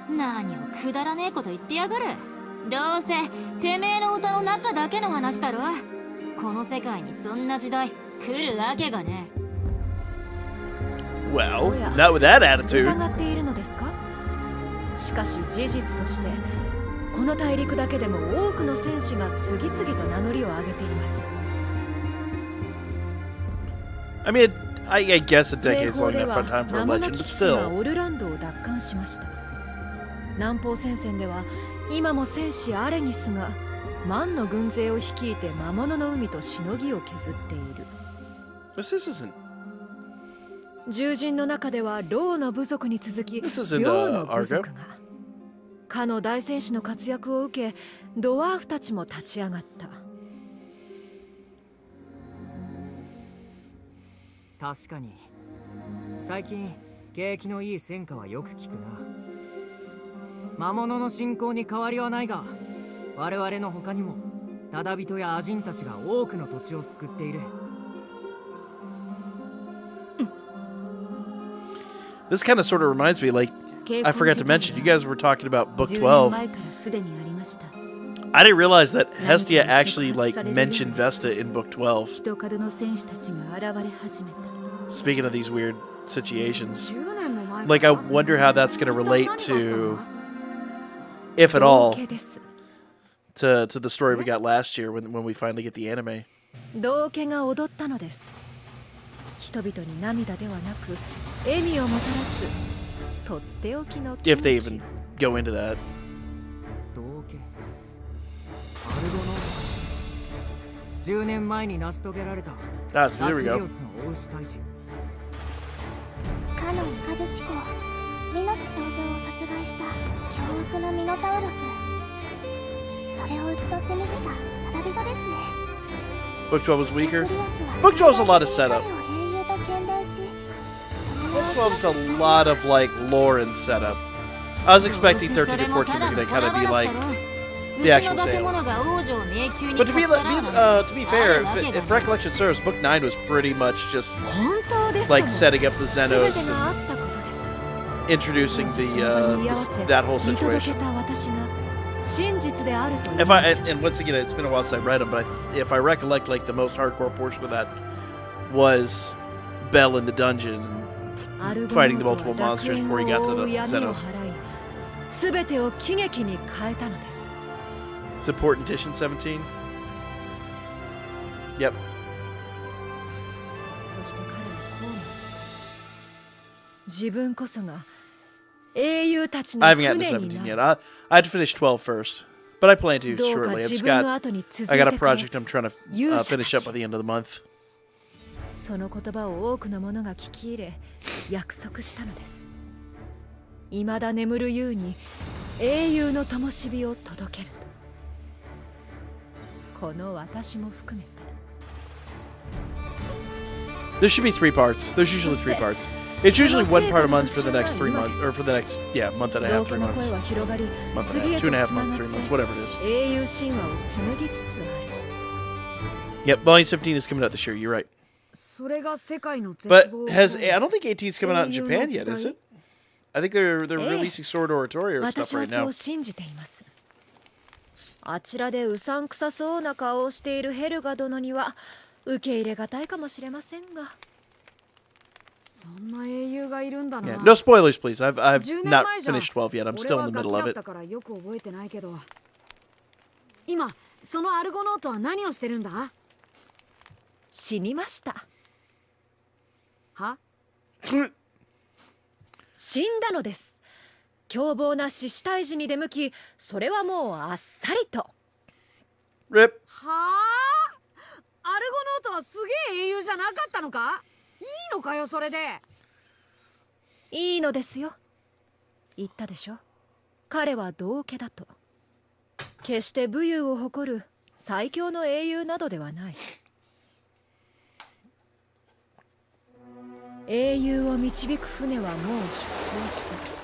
何をくだらねえこと言ってやがる。どうせてめえの歌の中だけの話だろ。この世界にそんな時代来るわけがね。 Well, not with that attitude. 疑っているのですか？しかし事実としてこの大陸だけでも多くの戦士が次々と名乗りを上げています。I mean, I guess a decade's 西 long 方で enough は time for a 名も legend, な but き騎士が still. オルランドを奪還しました。南方戦線では今も戦士アレニスが万の軍勢を率いて魔物の海としのぎを削っている。 This isn't. 獣人の中ではローの部族に続き This isn't, 両の部 Argo. 族がかの大戦士の活躍を受けドワーフたちも立ち上がった。確かに最近景気のいい戦果はよく聞くな。魔物の侵攻に変わりはないが、我々の他にもただ人やアジンたちが多くの土地を救っている。This kind of sort of reminds me, like, I forgot to mention, you guys were talking about Book 12. I didn't realize that Hestia actually, like, mentioned Vesta in Book 12. Speaking of these weird situations. Like, I wonder how that's going to relate to, if at all, to the story we got last year when we finally get the anime. 人々に涙ではなく笑みをもたらすとっておきの If they even go into that. 10年前に成し遂げられた So there we go. カノン・カズチコ、ミノス将軍を殺害した凶悪なミノタウロス。それを討ち取ってみせたただ人ですね。 Book 12 was weaker. Book 12 is a lot of setup. Book 12 is a lot of like lore and setup. I was expecting 13 and 14 were going to kind of be like the actual tale. But to be fair, if recollection serves, Book 9 was pretty much just like setting up the Xenos and introducing that whole situation. And once again, it's been a while since I read them, but if I recollect, like the most hardcore portion of that was Bell in the dungeon fighting the multiple monsters before he got to the Xenos. It's important edition 17. Yep. I haven't gotten to 17 yet. I had to finish 12 first, but I plan to shortly. I got a project I'm trying to finish up by the end of the month. その言葉を多くの者が聞き入れ約束したのです。未だ眠る優に英雄の灯火を届けると。この私も含めて。There should be 3 parts. There's usually 3 parts. It's usually 1 part a month for the next 3 months, or for the next, month and a half, 3 months. Month and a half, 2.5 months, 3 months, whatever it is. Yep, Volume 17 is coming out this year, you're right. But I don't think 18 is coming out in Japan yet, is it? I think they're releasing Sword Oratorio stuff right now. あちらでうさんくさそうな顔をしているヘルガ殿には受け入れがたいかもしれませんが。そんな英雄がいるんだな。Yeah, no spoilers, please. I've not finished 12 yet. I'm still in the middle of it. 今そのアルゴノートは何をしてるんだ？死にました。は？死んだのです。凶暴な獅子退治に出向き、それはもうあっさりと。RIP。はあ？アルゴノートはすげえ英雄じゃなかったのか？いいのかよそれで。いいのですよ。言ったでしょ。彼は道家だと。決して武勇を誇る最強の英雄などではない。英雄を導く船はもう出港した。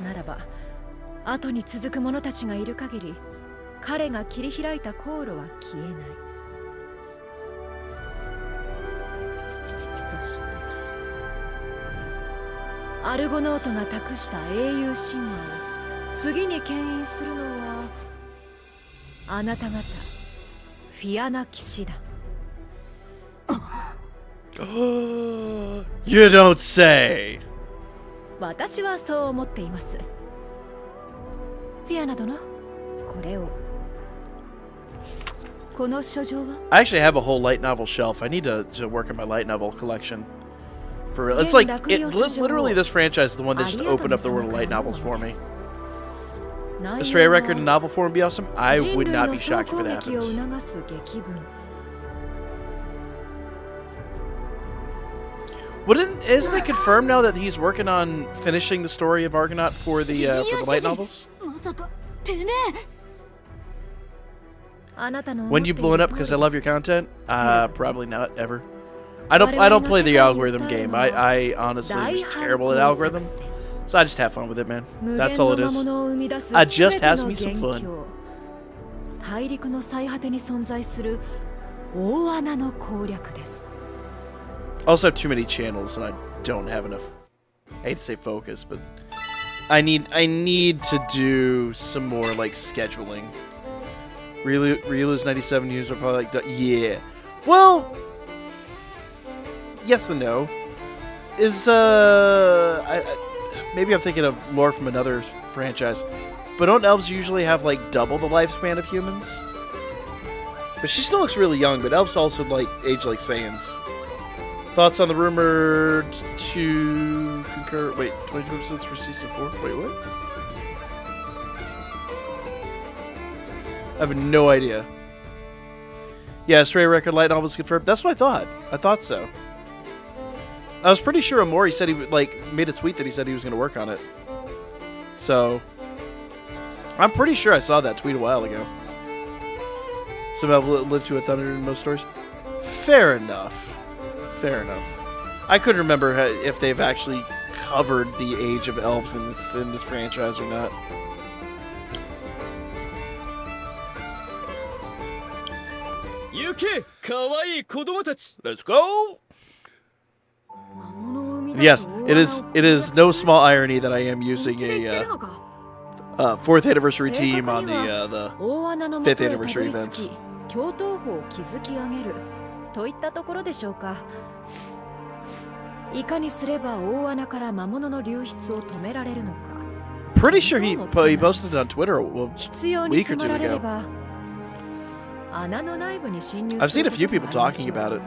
ならば後に続く者たちがいる限り彼が切り開いた航路は消えない。そしてアルゴノートが託した英雄神話を次に牽引するのはあなた方フィアナ騎士団。You don't say. 私はそう思っています。フィアナ殿、これを。この書状は I actually have a whole light novel shelf. I need to work on my light novel collection. For real. It's like, literally this franchise is the one that just opened up the world of light novels for me. A Stray record in novel form would be awesome. I would not be shocked if it happened. Isn't it confirmed now that he's working on finishing the story of Argonaut for the light novels? When you blowing up because I love your content? Probably not ever. I don't play the algorithm game. I honestly am just terrible at algorithm. So I just have fun with it, man. That's all it is. I just has me some fun. I also have too many channels and I don't have enough. I hate to say focus, but I need to do some more like scheduling. Ryu's 97 years are probably like, yeah. Well, yes and no. Maybe I'm thinking of lore from another franchise, but don't elves usually have like double the lifespan of humans? But she still looks really young, but elves also like age like Saiyans. Thoughts on the rumored to concur? Wait, 22 episodes for season 4? Wait, what? I have no idea. Yeah, Stray record light novels confirmed. That's what I thought. I thought so. I was pretty sure Amori said he made a tweet that he said he was going to work on it. So I'm pretty sure I saw that tweet a while ago. Somehow lived to 100 in most stories. Fair enough. Fair enough. I couldn't remember if they've actually covered the age of elves in this franchise or not. Let's go. Yes, it is no small irony that I am using a 4th anniversary team on the 5th anniversary events. Pretty sure he posted it on Twitter a week or two ago. I've seen a few people talking about it.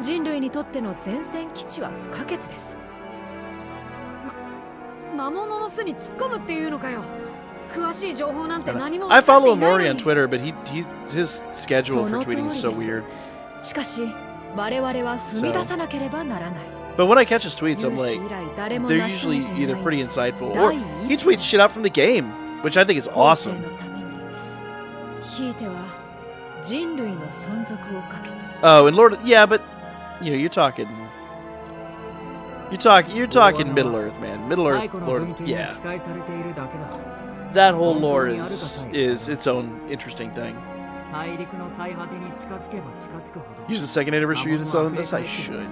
人類にとっての前線基地は不可欠です。魔物の巣に突っ込むっていうのかよ。詳しい情報なんて何も。I follow Amori on Twitter, but his schedule for tweeting is so weird. しかし我々は踏み出さなければならない。But when I catch his tweets, I'm like, they're usually either pretty insightful or he tweets shit out from the game, which I think is awesome. ひいては人類の存続をかけて。Oh, and Lord, yeah, but. You know, you're talking Middle Earth, man. Middle Earth, Lord, yeah. That whole lore is its own interesting thing. Use the 2nd anniversary units on this. I should.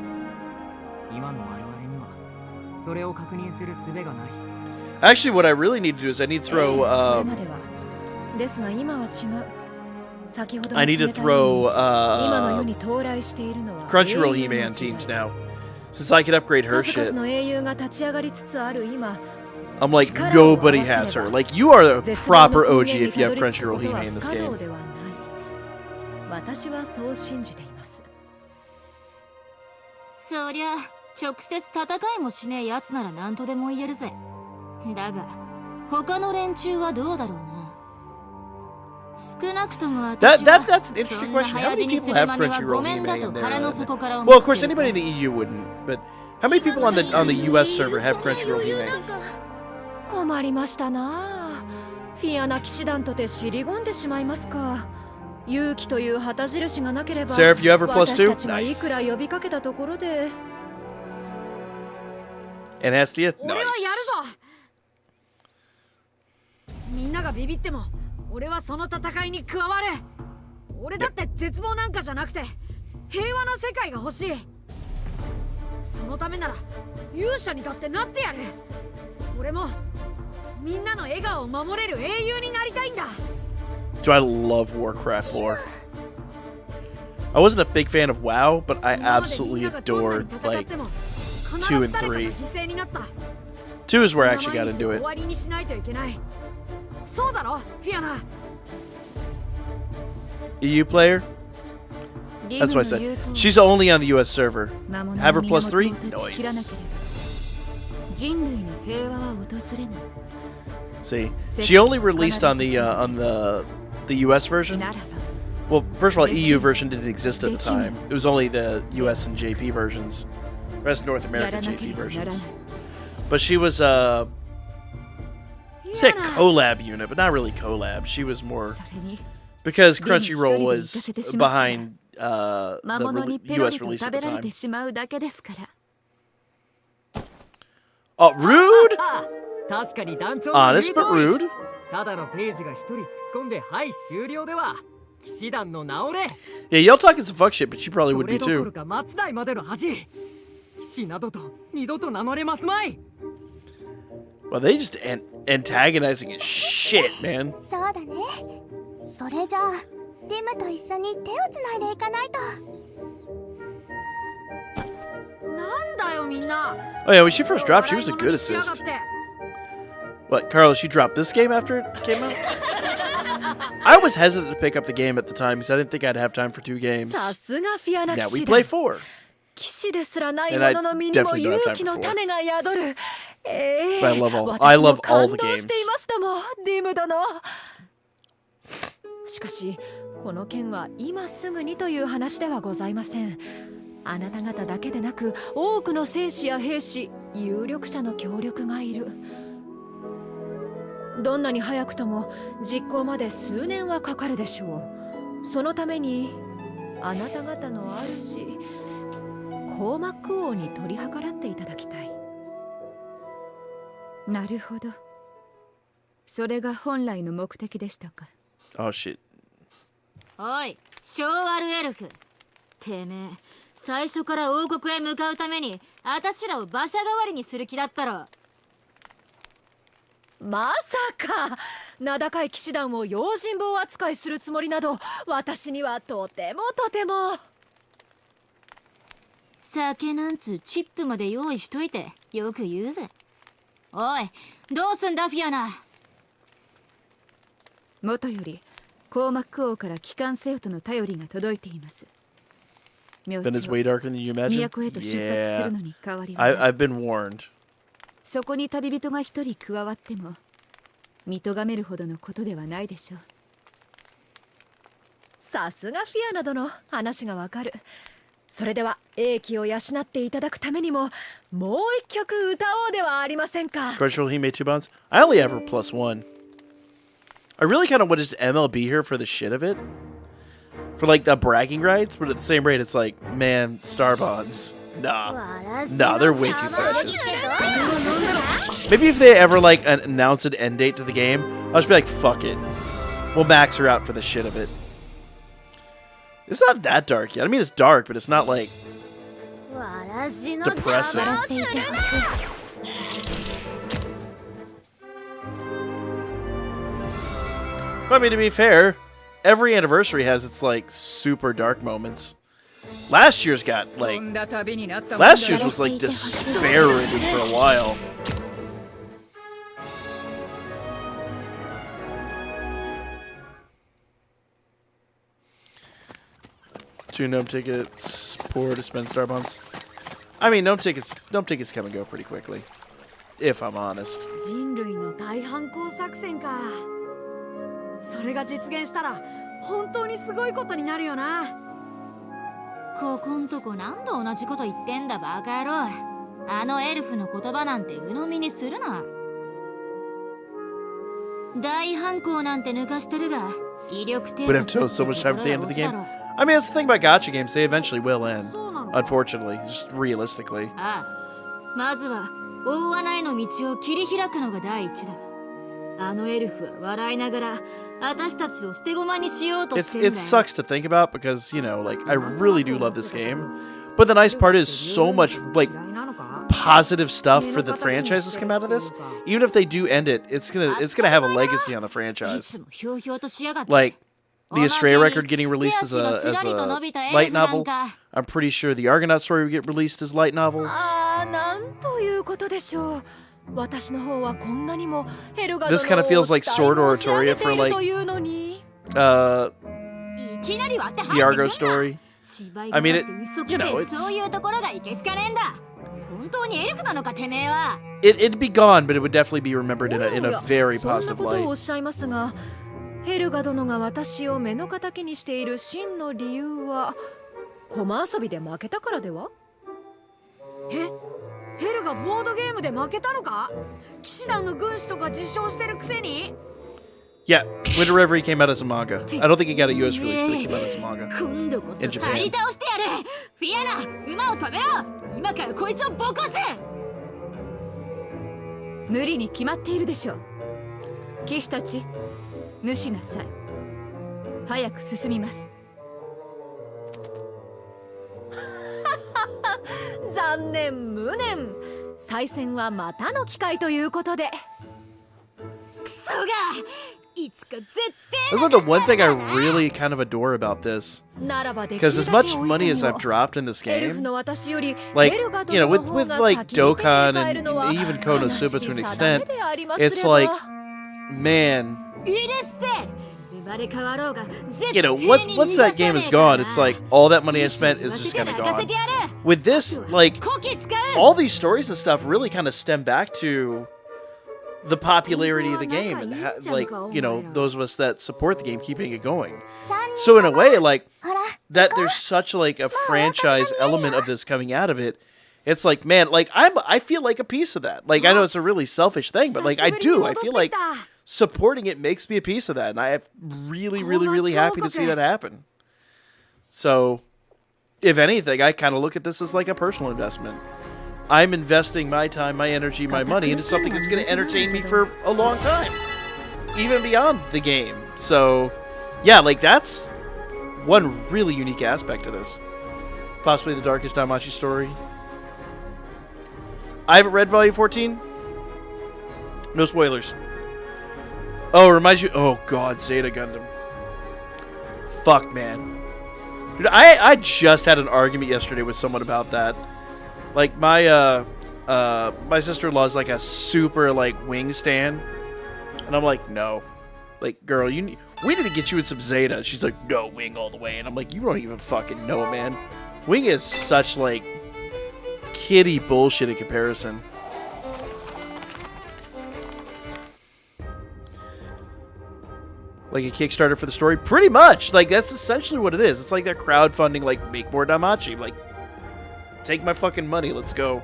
Actually, what I really need to do is I need to throw. I need to throw Crunchyroll He-Man teams now, since I can upgrade her shit. I'm like, nobody has her. Like, you are a proper OG if you have Crunchyroll He-Man in this game. そりゃ直接戦いもしねえやつなら何とでも言えるぜ。だが他の連中はどうだろうな。 That's an interesting question. How many people have Crunchyroll He-Man in there? Well, of course, anybody in the EU wouldn't. But how many people on the US server have Crunchyroll He-Man? 困りましたな。フィアナ騎士団とて尻込んでしまいますか。勇気という旗印がなければ、Sarah, if you ever plus 2? 私たちがいくら呼びかけたところで。And Hestia? 俺はやるぞ。みんながビビっても。 俺はその戦いに加わる。俺だって絶望なんかじゃなくて平和な世界が欲しい。そのためなら勇者にだってなってやる。俺もみんなの笑顔を守れる英雄になりたいんだ。Do I love Warcraft lore? I wasn't a big fan of WoW, but I absolutely adored like 2 and 3. 2 is where I actually got into it. そうだろ、フィアナ。 EU player? That's what I said. She's only on the US server. Have her plus 3? Nice. See, she only released on the US version. Well, first of all, EU version didn't exist at the time. It was only the US and JP versions. The rest of North America JP versions. But she was say a collab unit, but not really collab. She was more because Crunchyroll was behind the US release at the time. Oh, rude! Honest but rude. Yeah, y'all talking some fuck shit, but you probably would be too. Well, they just antagonizing as shit, man. そうだね。それじゃあ、ディムと一緒に手をつないでいかないと。なんだよみんな。Oh yeah, when she first dropped, she was a good assist. What, Carlos, you dropped this game after it came out? I was hesitant to pick up the game at the time because I didn't think I'd have time for 2 games. Now we play 4. 騎士ですらないものの身にも勇気の種が宿る。But I love all the games. ディム殿。しかしこの件は今すぐにという話ではございません。あなた方だけでなく多くの戦士や兵士、有力者の協力がいる。どんなに早くとも実行まで数年はかかるでしょう。そのためにあなた方の主コーマック王に取り計らっていただきたい。なるほど。それが本来の目的でしたか。Oh shit. おい、小悪エルフ。てめえ、最初から王国へ向かうためにあたしらを馬車代わりにする気だったろ。まさか名高い騎士団を用心棒扱いするつもりなど私にはとてもとても。酒なんつうチップまで用意しといてよく言うぜ。おい、どうすんだフィアナ。もとよりコーマック王から帰還せよとの頼りが届いています。Then it's way darker than you imagine? 都へと出発するのに変わりはI've been warned. そこに旅人が一人加わっても見とがめるほどのことではないでしょう。さすがフィアナ殿、話がわかる。それでは英気を養っていただくためにももう一曲歌おうではありませんか。Crunchyroll, he made 2 bonds. I only have her plus 1. I really kind of want just MLB her for the shit of it. For like the bragging rights, but at the same rate, it's like, man, star bonds. Nah, they're way too precious. Maybe if they ever like announce an end date to the game, I'll just be like, fuck it. We'll max her out for the shit of it. It's not that dark yet. I mean, it's dark, but it's not like depressing. But I mean, to be fair, every anniversary has its like super dark moments. Last year's got like last year's was like despair-ridden for a while. Two gnome tickets, poor to spend star bonds. I mean, gnome tickets come and go pretty quickly, if I'm honest. 人類の大反抗作戦か。それが実現したら本当にすごいことになるよな。ここんとこ何度同じこと言ってんだバカ野郎。あのエルフの言葉なんて鵜呑みにするな。大反抗なんて抜かしてるが威力偵察 Would have so much time at the end of the game. I mean, that's the thing about gacha games. They eventually will end. Unfortunately, just realistically. ああ、まずは大穴への道を切り開くのが第一だ。あのエルフは笑いながら私たちを捨て駒にしようとしてるんだよ。It sucks to think about because, you know, like, I really do love this game. But the nice part is so much, like, positive stuff for the franchise that's come out of this. Even if they do end it, it's gonna have a legacy on the franchise. Like, the Astray record getting released as a light novel. I'm pretty sure the Argonaut story will get released as light novels. なんということでしょう。私の方はこんなにもヘルガ This kind of feels like Sword Oratoria for like the Argo story. I mean, you know, it's... そういうところがいけすかねえんだ。本当にエルフなのかてめえは。It'd be gone, but it would definitely be remembered in a very そんな positive ことを light. おっしゃいますが、ヘルガ殿が私を目の敵にしている真の理由は駒遊びで負けたからでは？ヘルがボードゲームで負けたのか？騎士団の軍師とか自称してるくせに。 Yeah, Winter Reverie came out as a manga. I don't think it got a US release, but it came out as a manga 今度こそ in 張り Japan. 倒してやる。フィアナ、馬を止めろ。今からこいつをボコす。無理に決まっているでしょう。騎士たち、無視なさい。早く進みます。残念無念。再戦はまたの機会ということで。クソが。いつか絶対。 This is like the one thing I really kind of adore about this. ならばでき Because る as だけ much 追い money 攻 as め I've を。 dropped in this エルフ game, の私より like, ヘルガ you know, 殿 with の方が like 先に手に Dokkan 入るのは and even 悲 Konosuba し to an き extent, 定めでありますれば。 it's like, man, うるせえ。生まれ変わろうが絶 you 対 know, に once that game is gone, it's like all that money I spent is just kind of gone. With this, like, こき使う。 all these stories and stuff really kind of stem back to the popularity of the game and like, you know, those of us that support the game keeping it going. So in a way, like, that there's such like a franchise element of this coming out of it. It's like, man, like I feel like a piece of that. Like, I know it's a really selfish thing, but like I do. I feel like supporting it makes me a piece of that, and I am really, really, really happy to see that happen. So, if anything, I kind of look at this as like a personal investment. I'm investing my time, my energy, my money into something that's going to entertain me for a long time, even beyond the game. So, yeah, like that's one really unique aspect of this. Possibly the darkest Damachi story. I haven't read Volume 14. No spoilers. Oh, it reminds you. Oh, God, Zeta Gundam. Fuck, man. Dude, I just had an argument yesterday with someone about that. Like, my sister-in-law is like a super, like, wing stan. And I'm like, no. Like, girl, we need to get you in some Zeta. She's like, no, wing all the way. And I'm like, you don't even fucking know, man. Wing is such, like, kiddie bullshit in comparison. Like a Kickstarter for the story? Pretty much. Like, that's essentially what it is. It's like they're crowdfunding, like, make more Damachi. Like, take my fucking money. Let's go.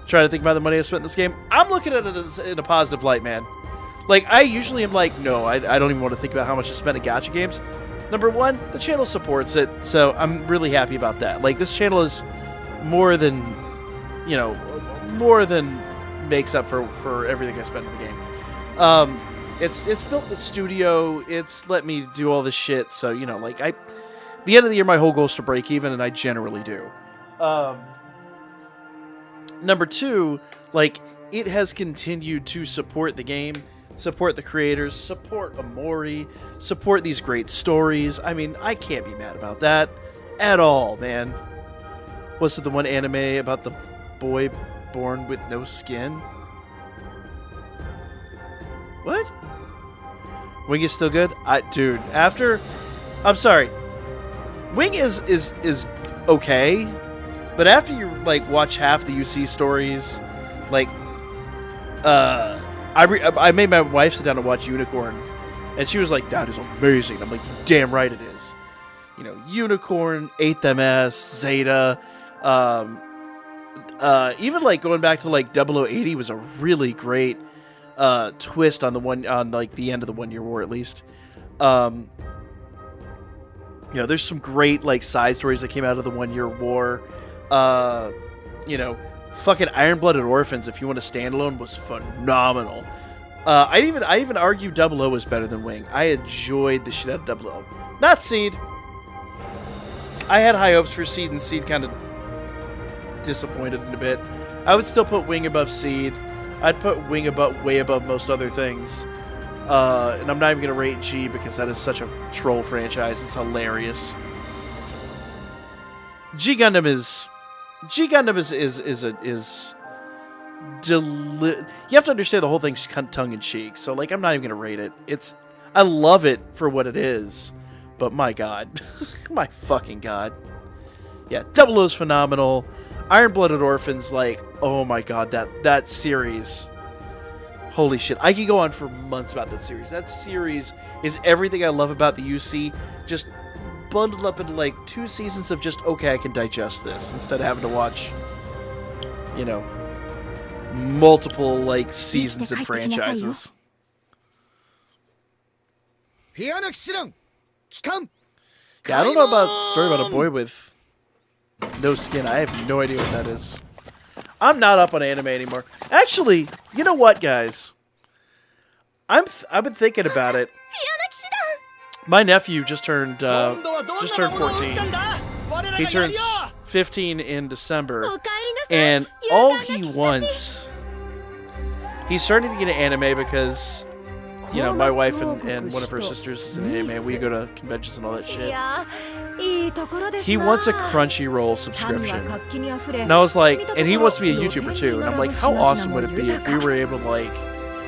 Trying to think about the money I spent in this game. I'm looking at it as in a positive light, man. Like, I usually am like, no, I don't even want to think about how much I spent in gacha games. Number one, the channel supports it, so I'm really happy about that. Like, this channel is more than, you know, more than makes up for everything I spent in the game. It's built the studio, it's let me do all this shit, so, you know, like, the end of the year, my whole goal is to break even, and I generally do. Number two, like, it has continued to support the game, support the creators, support Amori, support these great stories. I mean, I can't be mad about that at all, man. What's with the one anime about the boy born with no skin? What? Wing is still good? Dude, I'm sorry. Wing is okay, but after you, like, watch half the UC stories, like, I made my wife sit down and watch Unicorn, and she was like, that is amazing. I'm like, damn right it is. You know, Unicorn, 8th MS, Zeta, even, like, going back to, like, 0080 was a really great twist on like the end of the 1 Year War, at least. You know, there's some great, like, side stories that came out of the 1 Year War. You know, fucking Iron-Blooded Orphans, if you want a standalone, was phenomenal. I even argue 00 was better than Wing. I enjoyed the shit out of 00. Not Seed. I had high hopes for Seed, and Seed kind of disappointed in a bit. I would still put Wing above Seed. I'd put Wing way above most other things. And I'm not even going to rate G because that is such a troll franchise. It's hilarious. G Gundam is you have to understand the whole thing's tongue in cheek. So, like, I'm not even going to rate it. I love it for what it is, But my god. My fucking god. Yeah, Double O's phenomenal. Iron-Blooded Orphans, like, oh my god, that series. Holy shit. I could go on for months about that series. That series is everything I love about the UC, just bundled up into like 2 seasons of just, okay, I can digest this, instead of having to watch, you know, multiple like seasons and franchises. Yeah, I don't know about the story about a boy with no skin. I have no idea what that is. I'm not up on anime anymore. Actually, you know what, guys? I've been thinking about it. My nephew just turned 14. He turns 15 in December, and all he wants, he's starting to get into anime because, you know, my wife and one of her sisters is in anime. We go to conventions and all that shit. He wants a Crunchyroll subscription. And I was like, and he wants to be a YouTuber too. And I'm like, how awesome would it be if we were able to, like,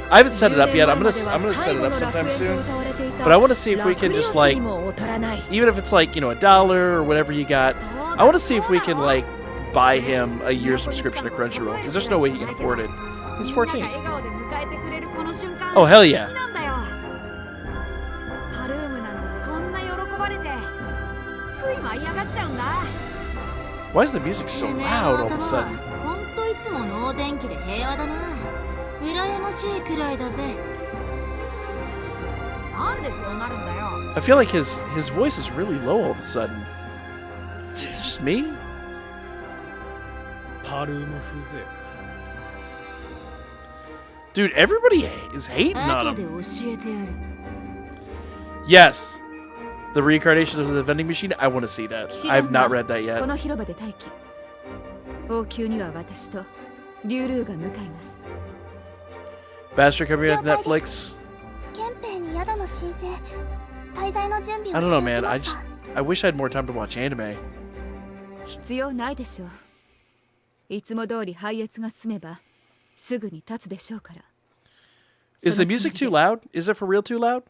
I haven't set it up yet. I'm gonna set it up sometime soon. But I want to see if we can just, like, even if it's like, you know, $1 or whatever you got, I want to see if we can, like, buy him a year subscription to Crunchyroll, because there's no way he can afford it. He's 14. Oh, hell yeah. Why is the music so loud all of a sudden? I feel like his voice is really low all of a sudden. Is it just me? Dude, everybody is hating on him. Yes. The reincarnation of the vending machine, I want to see that. I have not read that yet. Bastard coming out to Netflix. I don't know, man. I wish I had more time to watch anime. Is the music too loud? Is it for real too loud?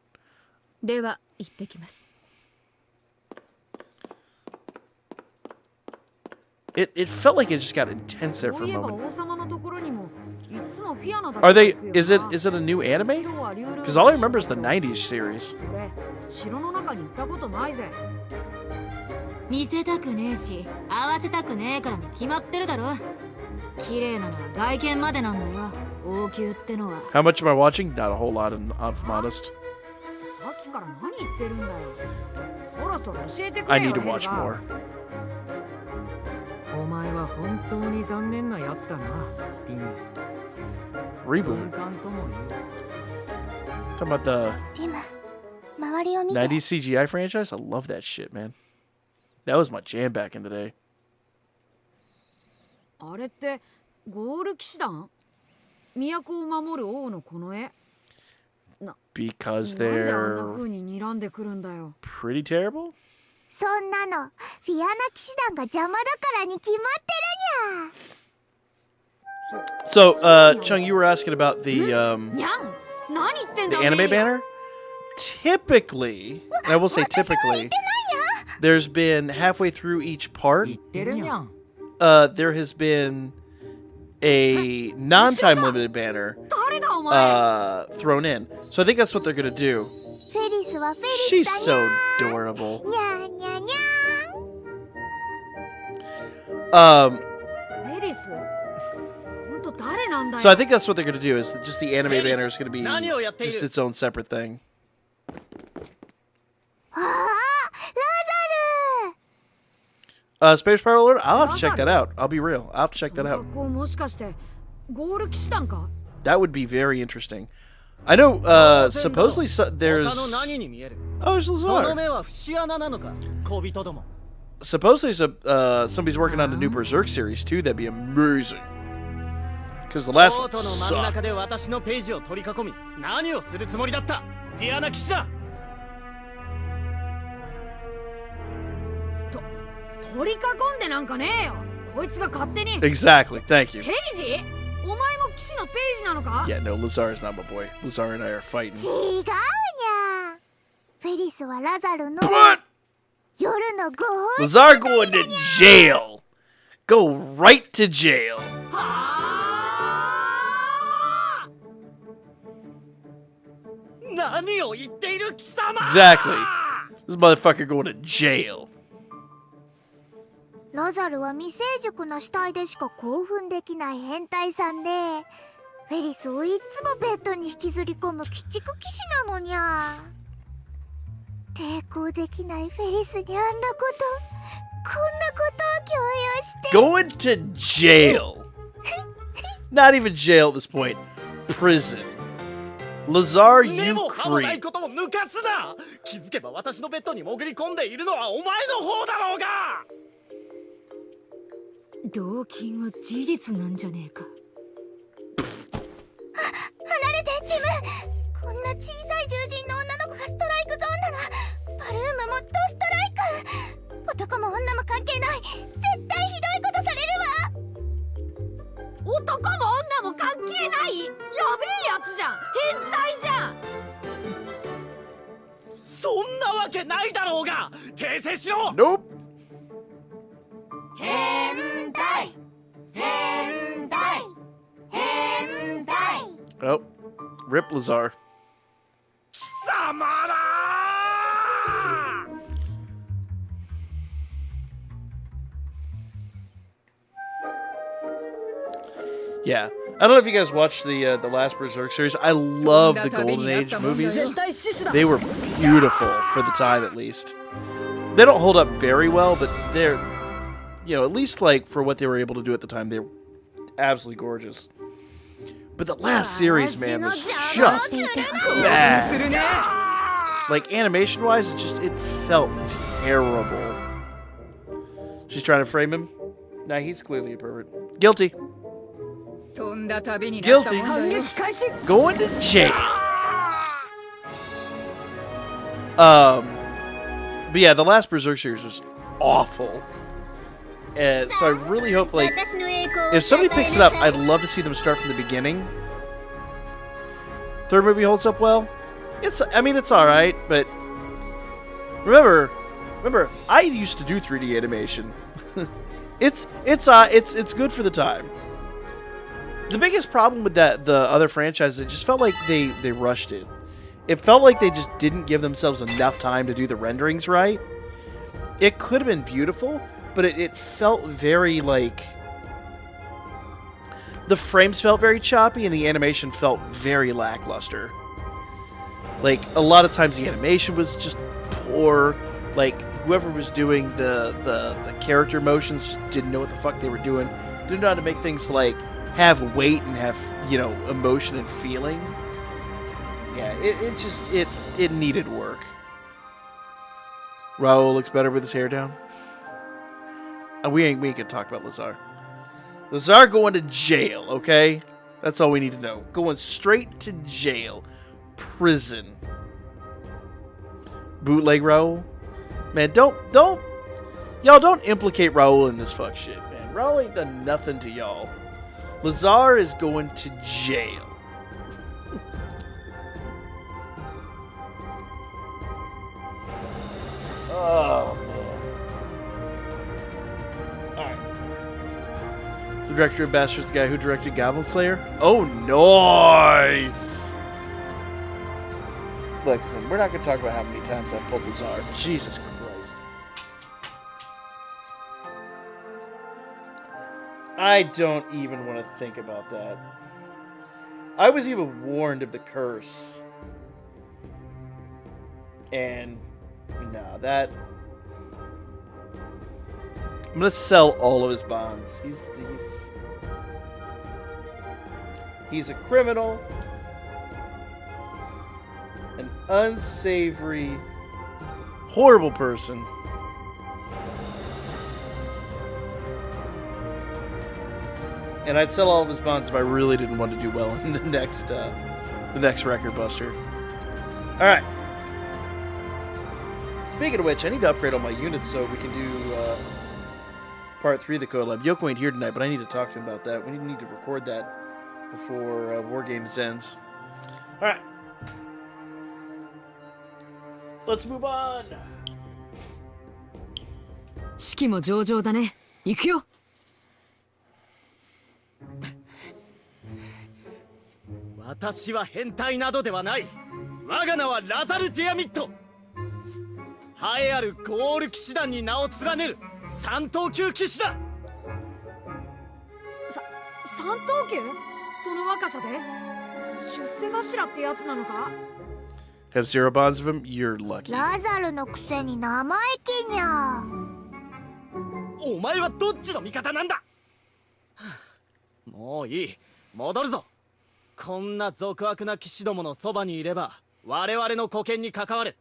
It felt like it just got intense there for a moment. Are they? Is it a new anime? Because all I remember is the '90s series. How much am I watching? Not a whole lot, if I'm honest. I need to watch more. Reboot? Talking about the 90s CGI franchise? I love that shit, man. That was my jam back in the day. Because they're pretty terrible? So, Chung, you were asking about the anime banner? Typically, and I will say typically, there's been halfway through each part, there has been a non-time limited banner thrown in. So I think that's what they're going to do. She's so adorable. So I think that's what they're going to do, is just the anime banner is going to be just its own separate thing. Space Power Alert? I'll have to check that out. I'll be real. I'll have to check that out. That would be very interesting. I know, supposedly there's... Oh, there's Lazar. Supposedly somebody's working on a new Berserk series, too. That'd be amazing. Because the last one sucked. Exactly, thank you. Yeah, no, Lazar is not my boy. Lazar and I are fighting. フェリスはラザルの What? 夜のご奉仕 Lazar going to jail. Go right to jail. 何を言っている貴様 Exactly. This motherfucker going to jail. ラザルは未成熟な死体でしか興奮できない変態さんで、フェリスをいつもベッドに引きずり込む鬼畜騎士なのにゃ。抵抗できないフェリスにあんなこと、こんなことを強要して Going to jail. Not even jail at this point. Prison. Lazar, で you も歯もない creep. ことを抜かすな。気づけば私のベッドに潜り込んでいるのはお前の方だろうが。動機は事実なんじゃねえか。離れてティム。こんな小さい獣人の女の子がストライクゾーンならバルームもドストライク。男も女も関係ない。絶対ひどいことされるわ。男も女も関係ない。やべえやつじゃん。変態じゃん。そんなわけないだろうが。訂正しろ。 Nope. 変態変態変態。 Oh. Rip Lazar. 貴様だー。 Yeah. I don't know if you guys watched the last Berserk series. I love the Golden Age movies. They were beautiful for the time, at least. They don't hold up very well, but they're, you know, at least like for what they were able to do at the time, they're absolutely gorgeous. But the last series, man, was just bad. Like animation-wise, it felt terrible. She's trying to frame him. Nah, he's clearly a pervert. Guilty. Guilty. Going to jail. But yeah, the last Berserk series was awful. And so I really hope, like, if somebody picks it up, I'd love to see them start from the beginning. Third movie holds up well. I mean, it's all right, but remember, I used to do 3D animation. It's good for the time. The biggest problem with the other franchises, it just felt like they rushed it. It felt like they just didn't give themselves enough time to do the renderings right. It could have been beautiful, but it felt very like... The frames felt very choppy, and the animation felt very lackluster. Like, a lot of times the animation was just poor. Like, whoever was doing the character motions just didn't know what the fuck they were doing. Didn't know how to make things, like, have weight and have, you know, emotion and feeling. Yeah, it needed work. Raul looks better with his hair down. And we ain't gonna talk about Lazar. Lazar going to jail, okay? That's all we need to know. Going straight to jail. Prison. Bootleg Raul? Man, don't y'all don't implicate Raul in this fuck shit, man. Raul ain't done nothing to y'all. Lazar is going to jail. Oh, man. Alright. The director of Bastards, the guy who directed Goblin Slayer? Oh, nice! Listen, we're not going to talk about how many times I've pulled Lazar. Jesus Christ. I don't even want to think about that. I was even warned of the curse. And, no, that... I'm going to sell all of his bonds. He's a criminal. An unsavory, horrible person. And I'd sell all of his bonds if I really didn't want to do well in the next Record Buster. Alright. Speaking of which, I need to upgrade all my units so we can do part 3 of the collab. Yoko ain't here tonight, but I need to talk to him about that. We need to record that before War Games ends. Alright. Let's move on. 式も上々だね。行くよ。私は変態などではない。我が名はラザル・ディアミット。栄えあるゴール騎士団に名を連ねる三等級騎士だ。三等級？その若さで？出世頭ってやつなのか？ Have zero bonds of him? You're lucky. ラザルのくせに生意気にゃ。お前はどっちの味方なんだ。もういい、戻るぞ。こんな俗悪な騎士どものそばにいれば我々の保険に関わる。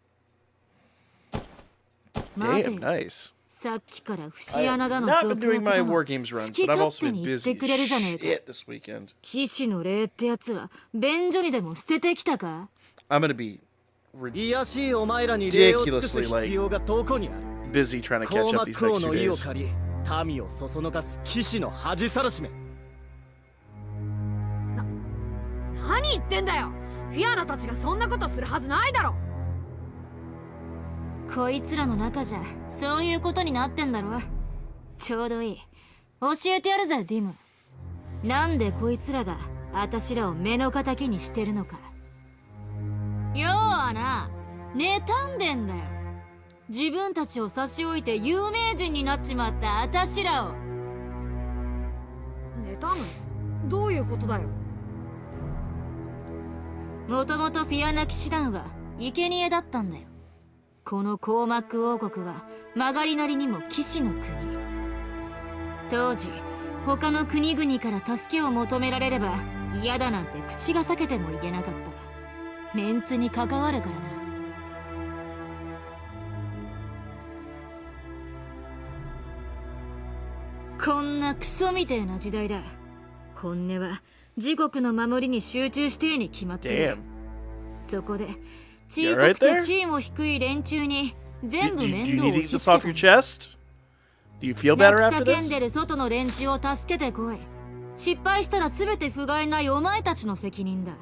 Damn, nice. さっきから節穴だの Not 俗 been doing 悪 my だの war games 好 runs, き but I've 勝 also 手 been に言っ busy てくれるじゃねえか。 shit this weekend. 騎士の霊ってやつは便所にでも捨ててきたか。 I'm gonna be いやしいお前らに礼を尽くす必要がどこにある。 busy trying to 高 catch 魔 up these 王 next の 2 意を days. 借り民をそそのかす騎士の恥さらしめ。何言ってんだよ。フィアナたちがそんなことするはずないだろ。こいつらの中じゃそういうことになってんだろ。ちょうどいい、教えてやるぜディム。なんでこいつらがあたしらを目の敵にしてるのか。要はな、妬んでんだよ。自分たちを差し置いて有名人になっちまったあたしらを。妬む？どういうことだよ。もともとフィアナ騎士団は生贄だったんだよ。このコーマック王国は曲がりなりにも騎士の国。当時他の国々から助けを求められれば嫌だなんて口が裂けても言えなかった。メンツに関わるからな。こんなクソみてえな時代だ。本音は自国の守りに集中してに決まってる。そこで小さくて地位も低い連中に全部面倒を押し付けた。泣き叫んでる外の連中を助けてこい。失敗したら全て不甲斐ないお前たちの責任だ。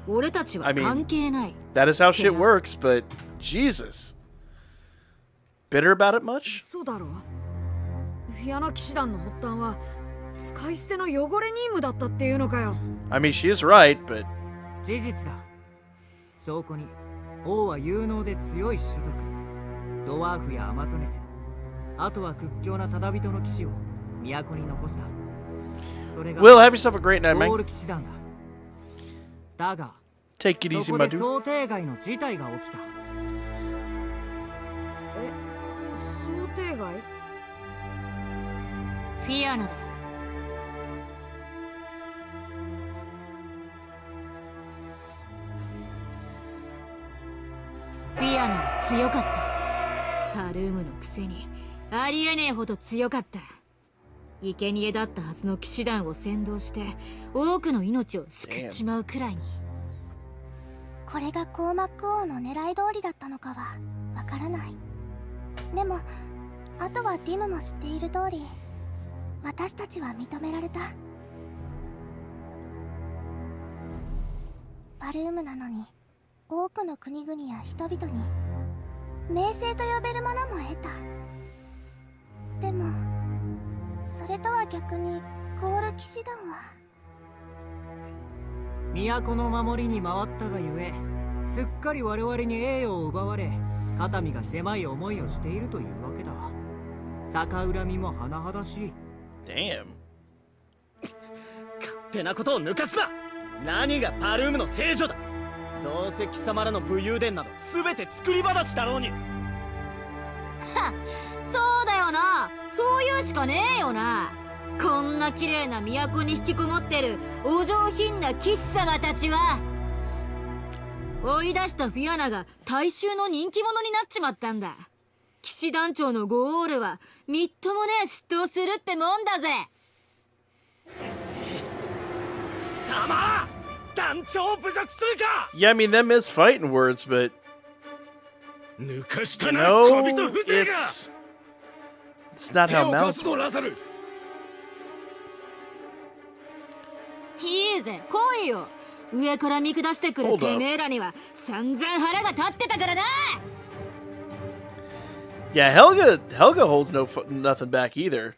俺たちは関係ない。That is how shit works, but Jesus. Bitter about it much? そうだろう。フィアナ騎士団の発端は使い捨ての汚れ任務だったっていうのかよ。I mean, she's right, but 事実だ。証拠に王は有能で強い種族、ドワーフやアマゾネス、あとは屈強な忠人の騎士を都に残した。それが Will, have yourself a great night, ゴー man. ル騎士団だ。だが Take it そ easy, こ my で dude. 想定外の事態が起きた。想定外？フィアナだ。フィアナは強かった。パルームのくせにありえねえほど強かった。生贄だったはずの騎士団を先導して多くの命を救っちまうくらいに。これがコーマック王の狙い通りだったのかはわからない。でもあとはディムも知っている通り、私たちは認められた。パルームなのに多くの国々や人々に名声と呼べるものも得た。でもそれとは逆にゴール騎士団は都の守りに回ったがゆえ、すっかり我々に栄誉を奪われ、肩身が狭い思いをしているというわけだ。逆恨みも甚だしい。Damn. 勝手なことを抜かすな。何がパルームの聖女だ。どうせ貴様らの武勇伝など全て作り話だろうに。はっ、そうだよな。そういうしかねえよな。こんな綺麗な都に引きこもってるお上品な騎士様たちは。追い出したフィアナが大衆の人気者になっちまったんだ。騎士団長のゴールはみっともねえ嫉妬をするってもんだぜ。貴様、団長を侮辱するか。 Yeah, I mean, them is fighting words, but 抜かし you たな、 know, 小人風情が。 it's not 手 how を mouths 貸すぞ、ラザル。いいぜ、来いよ。上から見下してくる Hold up. てめえらには散々腹が立ってたからな。Yeah, Helga holds nothing back either.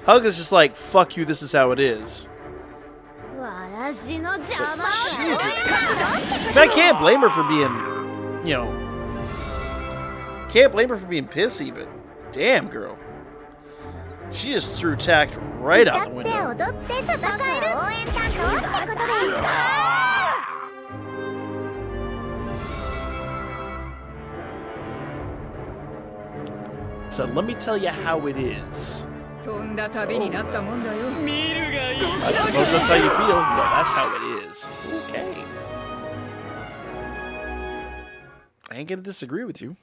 Helga's just like, fuck you, this is how it is. Jesus. I can't blame her for being, you know, can't blame her for being pissy, but damn, girl. She just threw tact right out the window. So let me tell you how it is. So, I suppose that's how you feel. No, that's how it is. Okay. I ain't gonna disagree with you.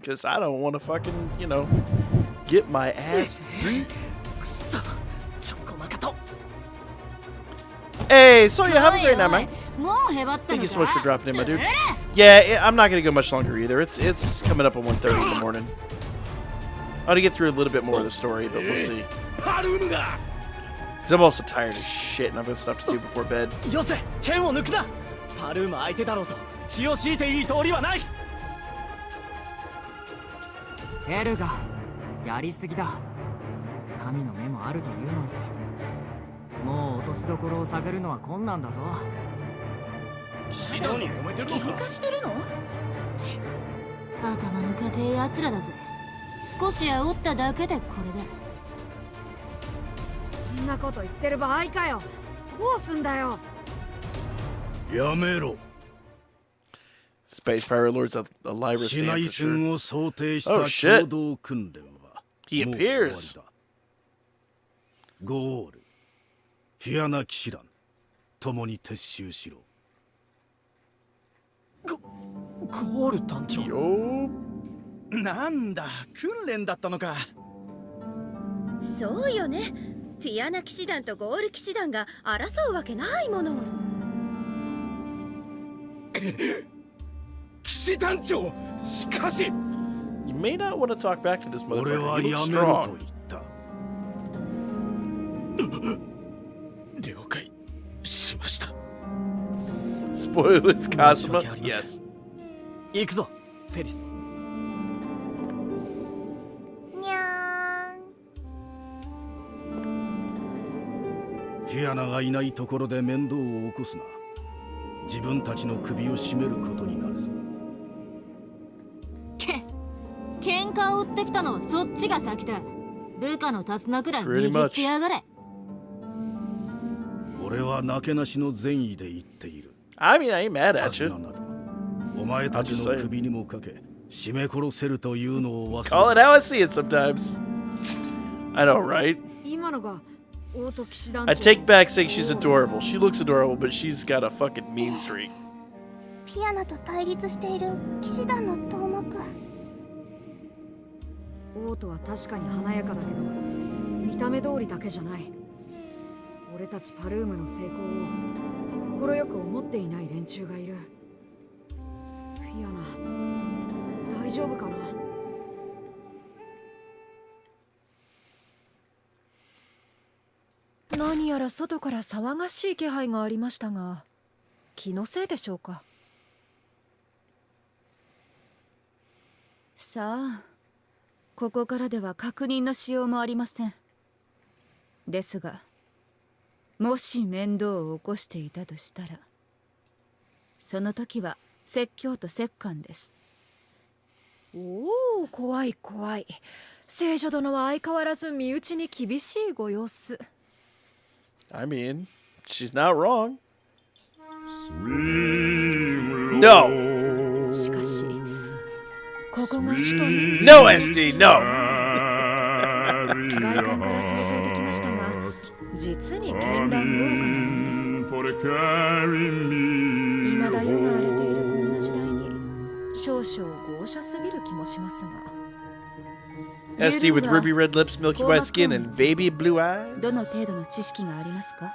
Because I don't want to fucking, you know, get my ass beat. Hey, so you have a great night, man. Thank you so much for dropping in, my dude. Yeah, I'm not gonna go much longer either. It's coming up at 1:30 in the morning. I want to get through a little bit more of the story, but we'll see. Because I'm also tired as shit and I've got stuff to do before bed. Space Pirate Lord's a Lyra stand for sure. Oh shit. He appears. Yo. なんだ、訓練だったのか。そうよね。フィアナ騎士団とゴール騎士団が争うわけないもの。騎士団長、しかし。You may not want to talk back to this motherfucker. He looks strong. 了解しました。Spoil its Cosmo? Yes. 行くぞ、フェリス。フィアナがいないところで面倒を起こすな。自分たちの首を絞めることになるぞ。喧嘩を売ってきたのはそっちが先だ。部下の手綱くらい握ってやがれ。俺はなけなしの善意で言っている。I mean, I ain't mad at you. お前たちの首にもかけ、絞め殺せるというのを忘れ。Call it how I see it sometimes. I know, right? I take back saying she's adorable. She looks adorable, but she's got a fucking mean streak. ピアナと対立している騎士団の頭目。オートは確かに華やかだけど、見た目通りだけじゃない。俺たちパルームの成功を心よく思っていない連中がいる。フィアナ、大丈夫かな？何やら外から騒がしい気配がありましたが、気のせいでしょうか。さあ、ここからでは確認のしようもありません。ですが、もし面倒を起こしていたとしたら、その時は説教と折檻です。おお、怖い怖い。聖女殿は相変わらず身内に厳しいご様子。I mean, she's not wrong. No. しかし、ここが首都に。No, SD, no. 外観から想像できましたが、実に絢爛豪華なものです。未だ世が荒れているこんな時代に、少々豪奢すぎる気もしますが。SD with ruby red lips, milky white skin, and baby blue eyes. どの程度の知識がありますか？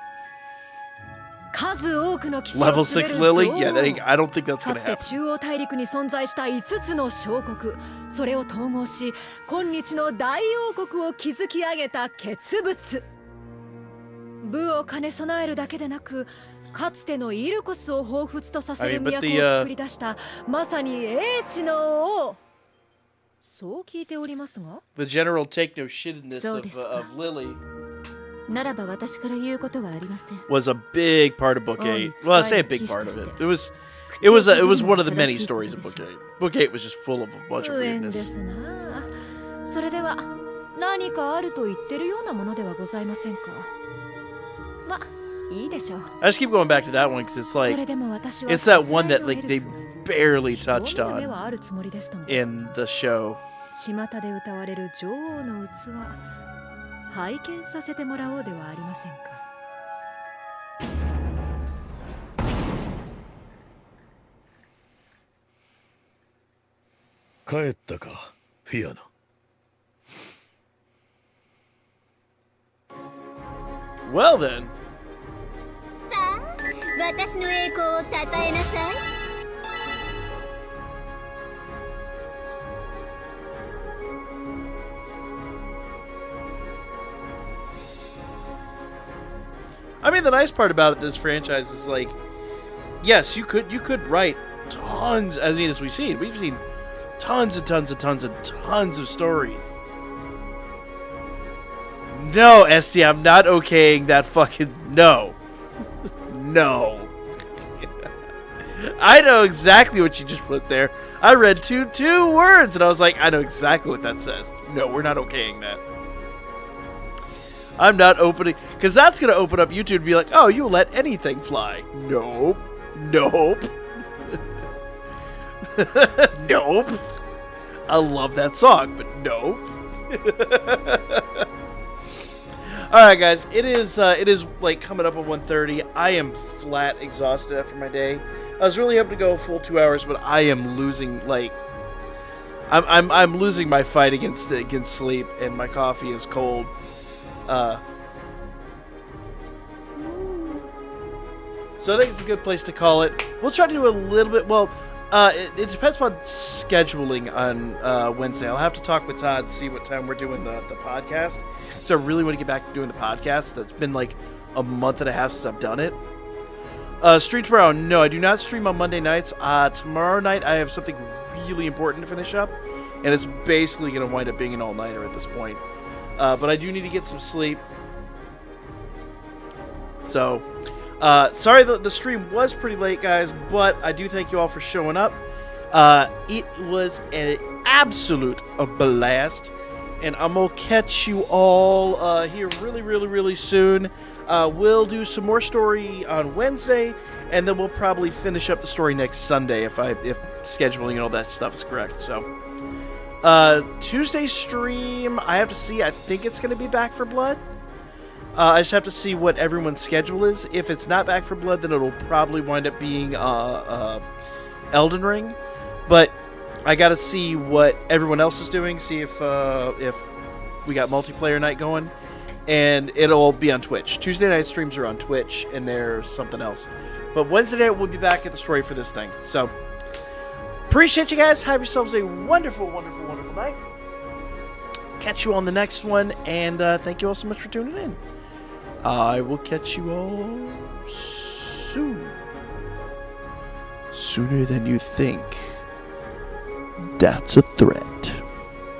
数多くの騎士を Level 6 Lily? Yeah, I don't think that's か gonna つて happen. 中央大陸に存在した5つの小国、それを統合し今日の大王国を築き上げた傑物。武を兼ね備えるだけでなく、かつてのイルコスを彷彿とさせ I る mean, but 都 the, を作り出したまさに英知の王。そう聞いておりますが。 The general take no shitness そうですか。 of Lily ならば私から言うことはありません。 was a big part of Book 8. Well, I say a big part of it. It was one of the many stories of Book 8. Book 8 was just full of a bunch of 無縁で weirdness. すな。それでは何かあると言ってるようなものではございませんか。ま、いいでしょう。 I just keep going back to that one because it's こ like れでも私は it's that one that like they barely touched 正面の目 on はあるつもりでしたもん。 in the show. 巷で歌われる女王の器、拝見させてもらおうではありませんか。帰ったか、フィアナ。Well then. さあ、私の栄光をたたえなさい。I mean, the nice part about this franchise is like, yes, you could write tons. As we've seen tons and tons and tons and tons of stories. No, SD, I'm not okaying that fucking no. No. I know exactly what you just put there. I read two words and I was like, I know exactly what that says. No, we're not okaying that. I'm not opening, because that's going to open up YouTube and be like, oh, you'll let anything fly. Nope. Nope. Nope. I love that song, but nope. Alright, guys, it is like coming up on 1:30. I am flat exhausted after my day. I was really hoping to go a full 2 hours, but I am losing, like, I'm losing my fight against sleep, and my coffee is cold. So I think it's a good place to call it. We'll try to do a little bit. Well, it depends upon scheduling on Wednesday. I'll have to talk with Todd and see what time we're doing the podcast. So I really want to get back to doing the podcast. That's been like a month and a half since I've done it. Stream tomorrow? No, I do not stream on Monday nights. Tomorrow night I have something really important to finish up, and it's basically going to wind up being an all-nighter at this point. But I do need to get some sleep. So, sorry the stream was pretty late, guys, but I do thank you all for showing up. It was an absolute blast, and I'm going to catch you all here really, really, really soon. We'll do some more story on Wednesday, and then we'll probably finish up the story next Sunday if scheduling and all that stuff is correct. So, Tuesday stream, I have to see. I think it's going to be Back 4 Blood. I just have to see what everyone's schedule is. If it's not Back 4 Blood, then it'll probably wind up being Elden Ring. But I got to see what everyone else is doing. See if we got multiplayer night going, and it'll be on Twitch. Tuesday night streams are on Twitch, and there's something else. But Wednesday night we'll be back at the story for this thing. So appreciate you guys. Have yourselves a wonderful, wonderful, wonderful night. Catch you on the next one, and thank you all so much for tuning in. I will catch you all soon. Sooner than you think. That's a threat.